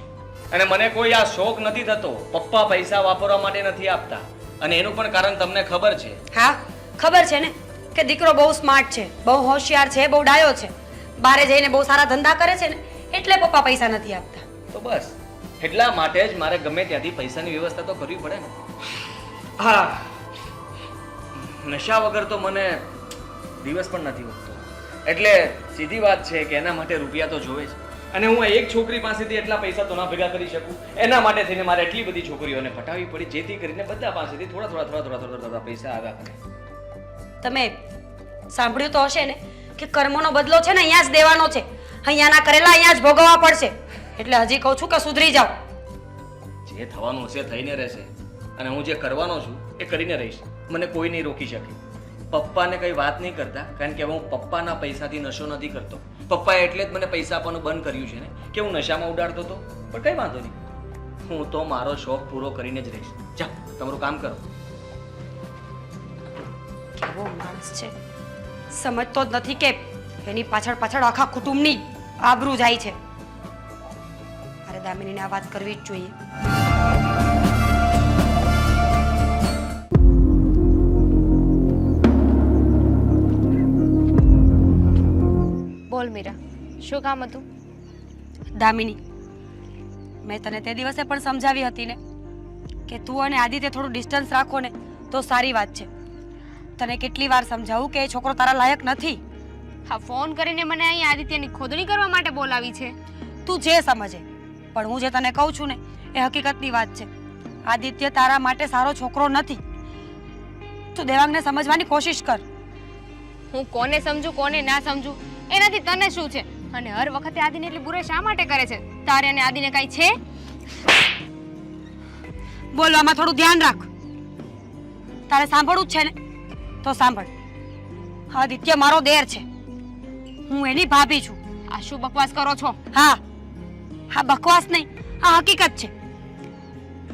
અને મને કોઈ આ શોખ નથી થતો, પપ્પા પૈસા વાપરવા માટે નથી આપતા, અને એનું પણ કારણ તમને ખબર છે. હા, ખબર છે ને કે દીકરો બહુ સ્માર્ટ છે, બહુ હોશિયાર છે, બહુ ડાયો છે, બારે જઈને બહુ સારા ધંધા કરે છે ને એટલે પપ્પા પૈસા નથી આપતા. તો બસ એટલા માટે જ મારે ગમે ત્યાંથી પૈસાની વ્યવસ્થા તો કરવી પડે ને. હા, નશા વગર તો મને દિવસ પણ નથી ઉઠતો. એટલે સીધી વાત છે કે એના માટે રૂપિયા તો જોવે છે. અને હું એક છોકરી પાસેથી એટલા પૈસા તો ના ભેગા કરી શકું. એના માટે થઈને મારે એટલી બધી છોકરીઓને પટાવવી પડી જેથી કરીને બધા પાસેથી થોડા પૈસા આવ્યા કરે. તમે સાંભળ્યું તો હશે ને કે કર્મનો બદલો છે ને અહીંયા જ દેવાનો છે, અહીંયાના કરેલા અહીંયા જ ભોગવવા પડશે. એટલે હજી કહું છું કે સુધરી જાઓ. જે થવાનું હશે થઈને રહેશે, અને હું જે કરવાનો છું એ કરીને રહીશ. મને કોઈ નહીં રોકી શકે. પપ્પાને કઈ વાત નહીં કરતા, કારણ કે હું પપ્પાના પૈસાથી નશો નથી કરતો. પપ્પાએ એટલે જ મને પૈસા આપવાનું બંધ કર્યું છે ને કે હું નશામાં ઉડાડતો હતો. પણ કઈ વાંધો નહીં, હું તો મારો શોખ પૂરો કરીને જ રહીશ. જા, તમારું કામ કરો. કેવો માણસ છે, સમજતો જ નથી કે એની પાછળ પાછળ આખા કુટુંબની આબરૂ જાય છે. અરે દામિનીને આ વાત કરવી જ જોઈએ. બોલ મીરા, શું કામ હતું? દામિની, મેં તને તે દિવસે પણ સમજાવી હતી ને કે તું અને આદિત્ય થોડું ડિસ્ટન્સ રાખો ને તો સારી વાત છે. તને કેટલી વાર સમજાવું કે એ છોકરો તારા લાયક નથી. હા, ફોન કરીને મને અહીં આદિત્યની ખોદણી કરવા માટે બોલાવી છે. તું જે સમજે, પણ હું જે તને કહું છું ને એ હકીકતની વાત છે. આદિત્ય તારા માટે સારો છોકરો નથી. તું દેવાંગને સમજવાની કોશિશ કર. હું કોને સમજુ કોને ના સમજુ એનાથી તને શું છે? અને હર વખતે આદિને એટલી બુરાઈ શા માટે કરે છે? તારે અને આદિને કાંઈ છે? બોલવામાં થોડું ધ્યાન રાખ. તારે સાંભળવું જ છે ને તો સાંભળ. આદિત્ય મારો દેર છે, હું એની ભાભી છું. આ શું બકવાસ કરો છો? હા હા, બકવાસ નહીં, આ હકીકત છે.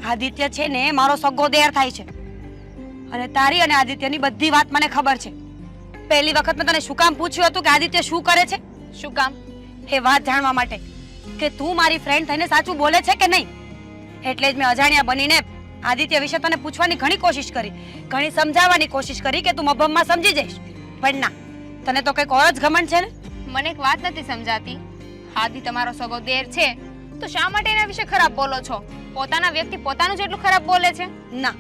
આદિત્ય છે ને મારો સગો દેર થાય છે, અને તારી અને આદિત્યની બધી વાત મને ખબર છે. પહેલી વખત મેં તને શું કામ પૂછ્યું હતું કે આદિત્ય શું કરે છે? શું કામ? એ વાત જાણવા માટે કે તું મારી ફ્રેન્ડ થઈને સાચું બોલે છે કે નહીં. એટલે જ મેં અજાણ્યા બનીને આદિત્ય વિશે તને પૂછવાની ઘણી કોશિશ કરી, ઘણી સમજાવવાની કોશિશ કરી કે તું મભમમાં સમજી જઈશ. પણ ના, તને તો કંઈક ઓર જ ઘમંડ છે ને. મને એક વાત નથી સમજાતી. આદિ તમારો સગો દેર છે તો શા માટે એના વિશે ખરાબ બોલો છો? પોતાના વ્યક્તિ પોતાનું જેટલું ખરાબ બોલે છે? ના,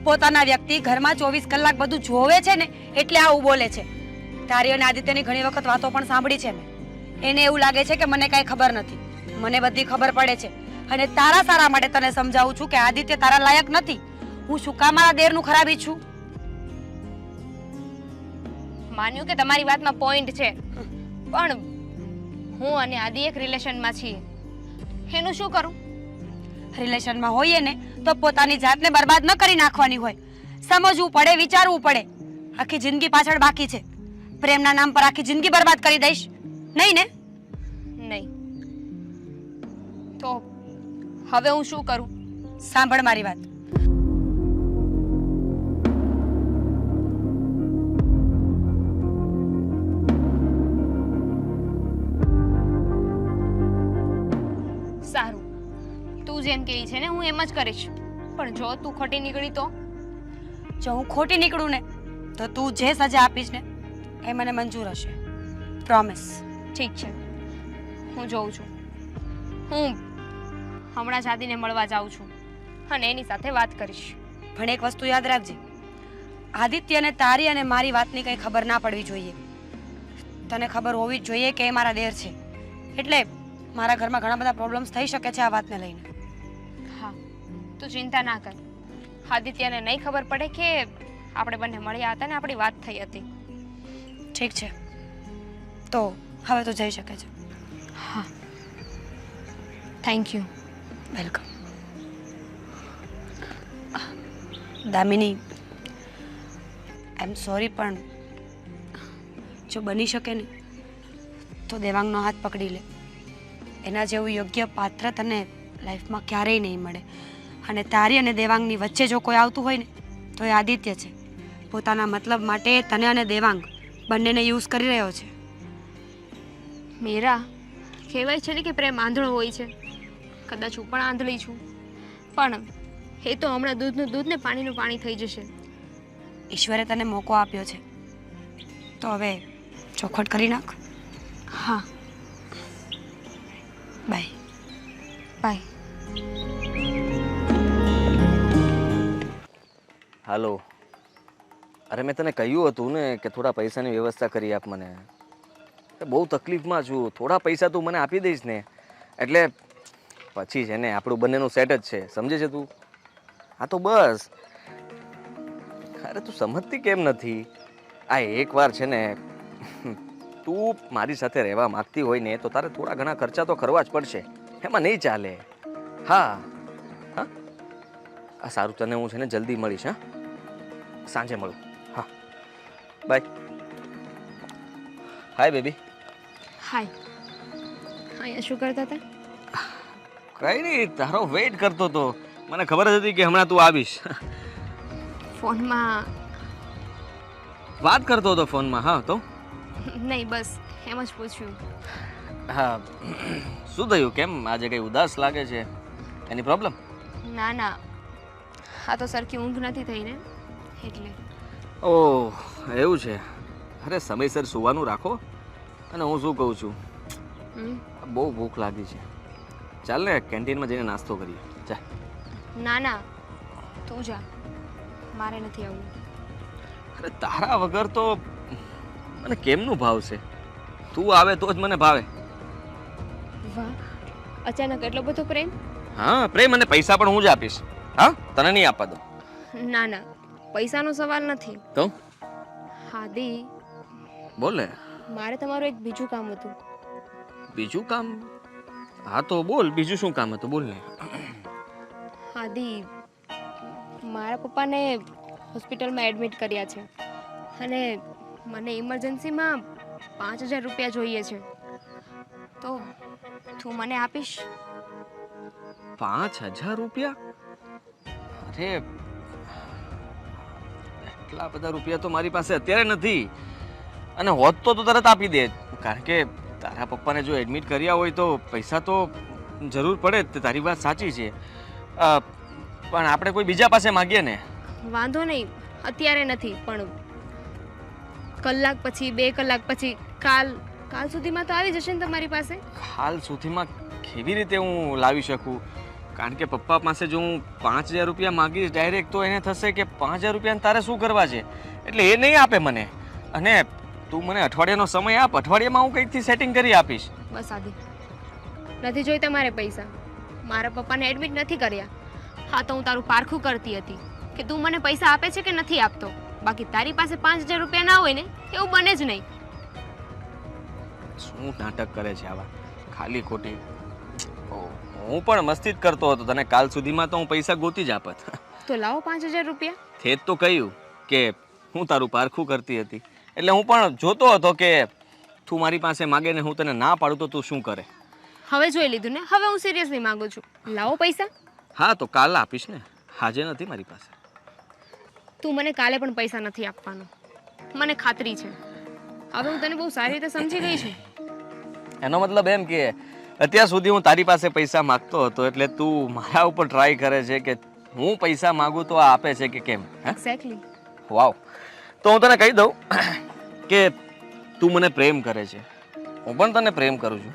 પોતાના વ્યક્તિ ઘરમાં 24 કલાક બધું જોવે છે ને એટલે આવું બોલે છે. તારી અને આદિત્યની ઘણી વખત વાતો પણ સાંભળી છે મેં. એને એવું લાગે છે કે મને કાંઈ ખબર નથી. મને બધી ખબર પડે છે, અને તારા સારા માટે તને સમજાવું છું કે આદિત્ય તારા લાયક નથી. હું શું કામ મારા દેરનું ખરાબ ઈચ્છું? માન્યું કે તમારી વાતમાં પોઈન્ટ છે, પણ હું અને આદિ એક રિલેશનમાં છીએ. એનું શું કરું? રિલેશનમાં હોઈએ ને તો પોતાની જાતને બરબાદ ન કરી નાખવાની હોય. સમજવું પડે, વિચારવું પડે. આખી જિંદગી પાછળ બાકી છે. પ્રેમના નામ પર આખી જિંદગી બરબાદ કરી દઈશ નહીં ને? નહીં. તો હવે હું શું કરું? સાંભળ મારી વાત. જેમ કહે છે ને હું એમ જ કરીશ. પણ જો તું ખોટી નીકળી તો? જો હું ખોટી નીકળું ને તો તું જે સજા આપીશ ને એ મને મંજૂર હશે. પ્રોમિસ. ઠીક છે, હું જોઉં છું. હું હમણાં જ આદિને મળવા જાઉં છું અને એની સાથે વાત કરીશ. પણ એક વસ્તુ યાદ રાખજે, આદિત્યને તારી અને મારી વાતની કંઈ ખબર ના પડવી જોઈએ. તને ખબર હોવી જ જોઈએ કે એ મારા દેર છે, એટલે મારા ઘરમાં ઘણા બધા પ્રોબ્લેમ્સ થઈ શકે છે આ વાતને લઈને. હા, તું ચિંતા ના કર. આદિત્યને નહીં ખબર પડે કે આપણે બંને મળ્યા હતા ને આપણી વાત થઈ હતી. ઠીક છે, તો હવે તો જઈ શકે છે. હા, thank you. Welcome. Damini, I am sorry, પણ જો બની શકે ને તો દેવાંગનો હાથ પકડી લે. એના જેવું યોગ્ય પાત્ર તને લાઈફમાં ક્યારેય નહીં મળે. અને તારી અને દેવાંગની વચ્ચે જો કોઈ આવતું હોય ને તો એ આદિત્ય છે. પોતાના મતલબ માટે તને અને દેવાંગ બંનેને યુઝ કરી રહ્યો છે. મીરા, કહેવાય છે ને કે પ્રેમ આંધળો હોય છે. કદાચ હું પણ આંધળી છું, પણ એ તો હમણાં દૂધનું દૂધ ને પાણીનું પાણી થઈ જશે. ઈશ્વરે તને મોકો આપ્યો છે, તો હવે ચોખવટ કરી નાખ. હા, બાય. બાય. હાલો. અરે મેં તને કહ્યું હતું ને કે થોડા પૈસાની વ્યવસ્થા કરી આપ મને. બહુ તકલીફમાં છું, થોડા પૈસા તું મને આપી દઈશ ને એટલે પછી છે ને આપણું બંનેનું સેટ જ છે, સમજે છે તું? હા તો બસ. અરે તું સમજતી કેમ નથી? આ એકવાર છે ને તું મારી સાથે રહેવા માંગતી હોય ને તો તારે થોડા ઘણા ખર્ચા તો કરવા જ પડશે, એમાં નહીં ચાલે. હા હા, આ સારું, તને હું છે ને જલ્દી મળીશ. હા, સાંજે મળું. હા, બાય. Hi baby. હાય. અહીંયા શું કરતા હતા? કઈ નહીં, તારો વેઇટ કરતો હતો. મને ખબર જ હતી કે હમણાં તું આવીશ. ફોનમાં વાત કરતો હતો ફોનમાં. હા તો નહીં, બસ એમ જ પૂછ્યું. હા, શું થયું? કેમ આજે કઈ ઉદાસ લાગે છે? એની પ્રોબ્લેમ? ના ના, આ તો સરખી ઊંઘ નથી થઈ ને એટલે. ઓહ, એવું છે. અરે સમયસર સુવાનું રાખો. અને હું શું કહું છું, હમ? બહુ ભૂખ લાગી છે. ચાલ ને કેન્ટીનમાં જઈને નાસ્તો કરીએ. ચાલ. ના ના, તું જા, મારે નથી આવવું. અરે તારા વગર તો મને કેમનું ભાવશે? તું આવે તો જ મને ભાવે. વાહ, અચાનક એટલો બધો પ્રેમ? હા, પ્રેમ અને પૈસા પણ હું જ આપીશ. હા, તને નહીં આપવા દઉં. ના ના, પૈસાનો સવાલ નથી. તો હાદી, બોલ ને. મારે તમારું એક બીજું કામ હતું. બીજું કામ? હા તો બોલ, બીજું શું કામ હતું? બોલ ને. હાદી, મારા પપ્પાને હોસ્પિટલમાં એડમિટ કર્યા છે અને મને ઇમરજન્સીમાં 5000 રૂપિયા જોઈએ છે, તો તું મને આપીશ? 5000 રૂપિયા? અરે એટલા બધા રૂપિયા તો મારી પાસે અત્યારે નથી, અને હોત તો તરત આપી દે. કારણ કે તારા પપ્પાને જો એડમિટ કર્યા હોય તો પૈસા તો જરૂર પડે જ. તારી વાત સાચી છે, પણ આપણે કોઈ બીજા પાસે માગીએ ને. વાંધો નહીં, અત્યારે નથી, પણ કલાક પછી, 2 કલાક પછી, કાલ સુધીમાં તો આવી જશે ને તમારી પાસે? હાલ સુધીમાં કેવી રીતે હું લાવી શકું? કારણ કે પપ્પા પાસે જો હું 5000 રૂપિયા માગીશ ડાયરેક્ટ તો એને થશે કે 5000 રૂપિયાને તારે શું કરવા છે, એટલે એ નહીં આપે મને. અને તું મને અઠવાડિયાનો સમય આપ, અઠવાડિયામાં હું કંઈકથી સેટિંગ કરી આપીશ. બસ આદિ, નથી જોઈતા મારે પૈસા. મારા પપ્પાને એડમિટ નથી કર્યા. હા તો હું તારું પારખું કરતી હતી કે તું મને પૈસા આપે છે કે નથી આપતો. બાકી તારી પાસે 5000 રૂપિયા ના હોય ને એવું બને જ નહીં. શું નાટક કરે છે આવા, ખાલી ખોટી. હું પણ મસ્તી જ કરતો હતો. તને કાલ સુધીમાં તો હું પૈસા ગોતી જ આપત. તો લાવો 5000 રૂપિયા. તે જ તો કહ્યું કે હું તારું પારખું કરતી હતી, એટલે હું પણ જોતો હતો કે તું મારી પાસે માગે ને હું તને ના પાડું તો તું શું કરે. હવે જોઈ લીધું ને, હવે હું સિરિયસલી માંગુ છું. લાવો પૈસા. હા તો કાલ આપીશ ને, આજે નથી મારી પાસે. તું મને કાલે પણ પૈસા નથી આપવાનો, મને ખાતરી છે. હવે હું તને બહુ સારી રીતે સમજી ગઈ છું. એનો મતલબ એમ કે અત્યાર સુધી હું તારી પાસે પૈસા માંગતો હતો એટલે તું મારા ઉપર ટ્રાય કરે છે કે હું પૈસા માંગુ તો આ આપે છે કે કેમ? એક્ઝેક્ટલી. વાવ. તો હું તને કહી દઉં કે તું મને પ્રેમ કરે છે, હું પણ તને પ્રેમ કરું છું,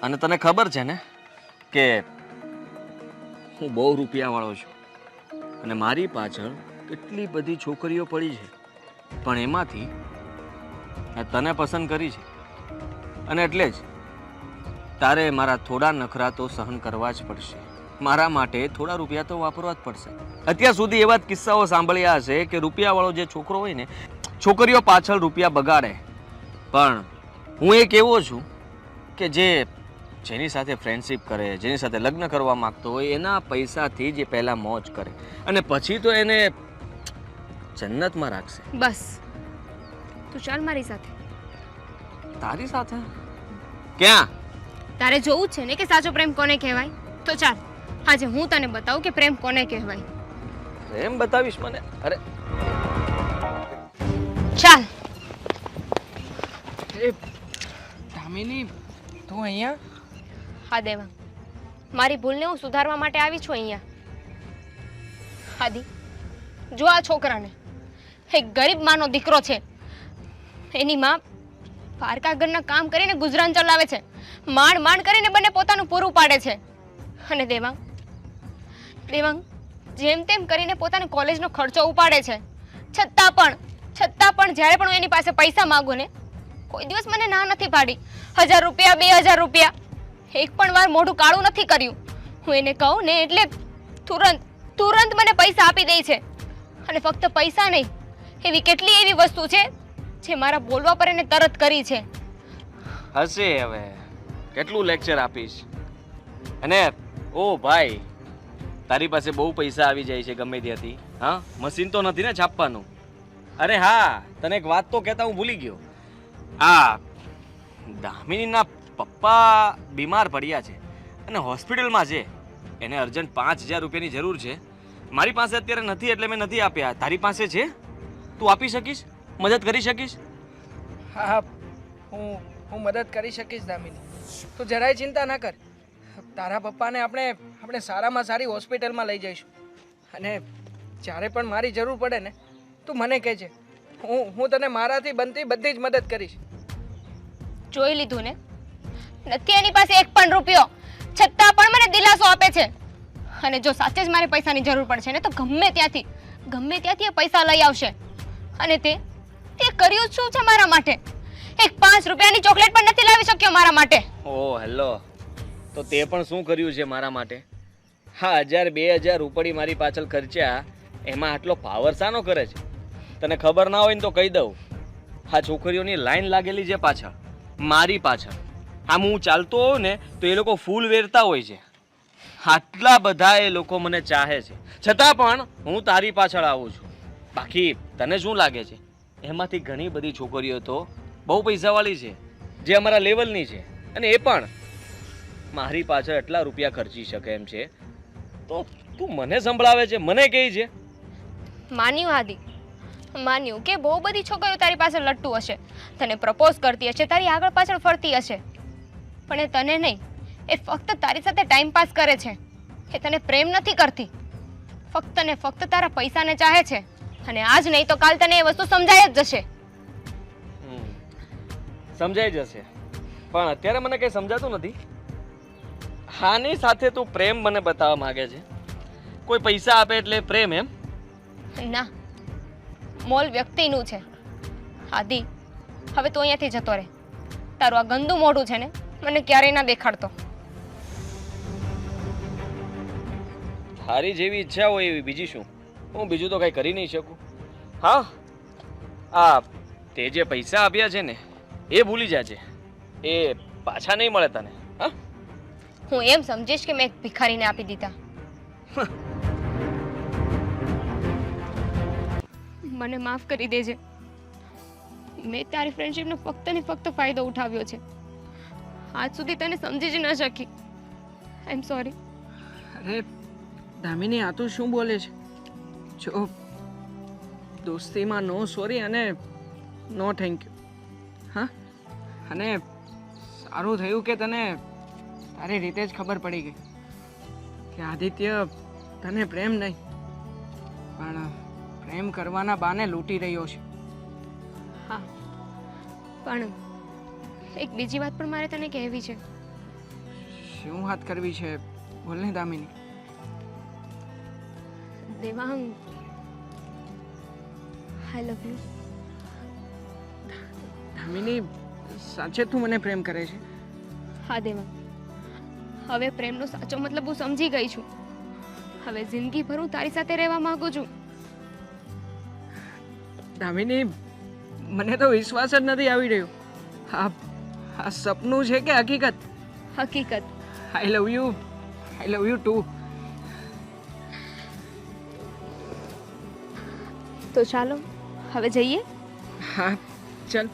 અને તને ખબર છે ને કે હું બહુ રૂપિયાવાળો છું અને મારી પાછળ કેટલી બધી છોકરીઓ પડી છે, પણ એમાંથી મેં તને પસંદ કરી છે, અને એટલે જ તારે મારા થોડા નખરા તો સહન કરવા જ પડશે. મારા માટે થોડા રૂપિયા તો વાપરવા જ પડશે. અત્યાર સુધી એવા જ કિસ્સાઓ સાંભળ્યા હશે કે રૂપિયાવાળો જે છોકરો હોય ને, છોકરીઓ પાછળ રૂપિયા બગાડે, પણ હું એક એવો છું કે જેની સાથે ફ્રેન્ડશિપ કરે, જેની સાથે લગ્ન કરવા માંગતો હોય, એના પૈસાથી જે પહેલાં મોજ કરે અને પછી તો એને જન્નતમાં રાખશે. બસ તું ચાલ મારી સાથે. તારી સાથે? ક્યાં? તારે જોવું જ છે ને કે સાચો પ્રેમ કોને કહેવાય? તો ચાલ આજે હું તને બતાવું કે પ્રેમ કોને કહેવાય. એમ બતાવીશ મને? અરે ચાલ. એ દામિની, તું અહીંયા? હા દેવા, મારી ભૂલને હું સુધારવા માટે આવી છું અહીંયા. આદિ, જો આ છોકરાને, એક ગરીબ માનો દીકરો છે, એની માં પારકા ઘરના કામ કરીને ગુજરાન ચલાવે છે, માંડ માંડ કરીને બંને પોતાનું પૂરું પાડે છે, અને દેવાંગ જેમ તેમ કરીને પોતાની કોલેજનો ખર્ચો ઉપાડે છે, છતાં પણ જ્યારે પણ હું એની પાસે પૈસા માંગુ ને, કોઈ દિવસ મને ના નથી પાડી. 1000 રૂપિયા, 2000 રૂપિયા, એક પણ વાર મોઢું કાળું નથી કર્યું. હું એને કહું ને એટલે તુરંત મને પૈસા આપી દે છે. અને ફક્ત પૈસા નહીં, એવી કેટલી એવી વસ્તુ છે જે મારા બોલવા પર એને તરત કરી છે. હશે હવે કેટલું લેક્ચર આપીશ? અને ઓ ભાઈ, તારી પાસે બહુ પૈસા આવી જાય છે ગમે ત્યાંથી. હા, મશીન તો નથી ને છાપવાનું? અરે હા, તને એક વાત તો કહેતા હું ભૂલી ગયો. આ દામિનીના પપ્પા બીમાર પડ્યા છે અને હોસ્પિટલમાં છે. એને અર્જન્ટ 5000 રૂપિયાની જરૂર છે. મારી પાસે અત્યારે નથી એટલે મેં નથી આપ્યા. તારી પાસે છે? તું આપી શકીશ? મદદ કરી શકીશ? હા, હું મદદ કરી શકીશ દામિની. તું જરાય ચિંતા ના કર. તારા પપ્પાને આપણે સારામાં સારી હોસ્પિટલમાં લઈ જઈશું, અને જ્યારે પણ મારી જરૂર પડે ને, તું મને કહેજે. હું તને મારાથી બનતી બધી જ મદદ કરીશ. જોઈ લીધું ને, નથી એની પાસે એક પણ રૂપિયો, છતાં પણ મને દિલાસો આપે છે. અને જો સાચે જ મારે પૈસાની જરૂર પડશે ને, તો ગમે ત્યાંથી એ પૈસા લઈ આવશે. અને તે કર્યું શું છે મારા માટે? એક 5 રૂપિયાની ચોકલેટ પણ નથી લાવી શક્યો મારા માટે. ઓ હેલો, તો તે પણ શું કર્યું છે મારા માટે? હા, 1000-2000 ઉપડી મારી પાછળ ખર્ચ્યા, એમાં આટલો પાવર શાનો કરે છે? તને ખબર ના હોય ને તો કહી દઉં, આ છોકરીઓની લાઈન લાગેલી છે પાછળ, મારી પાછળ. આમ હું ચાલતો હોઉં ને તો એ લોકો ફૂલ વેરતા હોય છે. આટલા બધા એ લોકો મને ચાહે છે, છતાં પણ હું તારી પાછળ આવું છું. બાકી તને શું લાગે છે? એમાંથી ઘણી બધી છોકરીઓ તો બહુ પૈસાવાળી છે, જે અમારા લેવલની છે, અને એ પણ મારી પાછળ એટલા રૂપિયા ખર્ચી શકે એમ છે. તો તું મને સંભળાવે છે, મને કહે છે? માન્યું આદિ, માન્યું કે બહુ બધી છોકરીઓ તારી પાસે લટ્ટુ હશે, તને પ્રપોઝ કરતી હશે, તારી આગળ પાછળ ફરતી હશે, પણ એ તને નહીં, એ ફક્ત તારી સાથે ટાઈમ પાસ કરે છે. એ તને પ્રેમ નથી કરતી, ફક્ત ને ફક્ત તારા પૈસાને ચાહે છે. અને આજ નહીં તો કાલ તને એ વસ્તુ સમજાય જ જશે. સમજાઈ જશે, પણ અત્યારે મને કંઈ સમજાતું નથી. હાની સાથે તું પ્રેમ મને બતાવવા માંગે છે? કોઈ પૈસા આપે એટલે પ્રેમ એમ? ના, મોલ વ્યક્તિનું છે. આદિ, હવે તું અહીંયાથી જતો રહે. તારું આ ગંદુ મોઢું છે ને, મને ક્યારેય ના દેખાડતો. તારી જેવી ઈચ્છા હોય એવી, બીજી શું? હું બીજું તો કંઈ કરી નહીં શકું. હા, આ તે જે પૈસા આપ્યા છે ને, એ ભૂલી જાજે, એ પાછા નહીં મળે તને. હા, હું એમ સમજીશ કે મેં એક ભિખારીને આપી દીધા. મને માફ કરી દેજે. મેં તારી ફ્રેન્ડશિપનો ફક્ત ને ફક્ત ફાયદો ઉઠાવ્યો છે. આજ સુધી તને સમજી જ ન શકી. આઈ એમ સોરી. અરે દામિની, આ તું શું બોલે છે? જો દોસ્તીમાં નો સોરી અને નો થેન્ક યુ. હા, અને સારું થયું કે તને સારી રીતે જ ખબર પડી ગઈ કે આદિત્ય તને પ્રેમ નહીં પણ પ્રેમ કરવાના બાને લૂંટી રહ્યો છે. હા, પણ એક બીજી વાત પણ મારે તને કહેવી છે. શું વાત કરવી છે? બોલને દામિની. દેવાંગ, આઈ લવ યુ. દામિની, સાચે તું મને પ્રેમ કરે છે? હા દેવાંગ, હવે પ્રેમનો સાચો મતલબ હું સમજી ગઈ છું. હવે જિંદગીભર હું તારી સાથે રહેવા માંગુ છું. દામિની, મને તો વિશ્વાસ જ નથી આવી રહ્યો. આ સપનું છે કે હકીકત? હકીકત. આઈ લવ યુ ટુ. તો ચાલો હવે જઈએ. હા, ચાલ.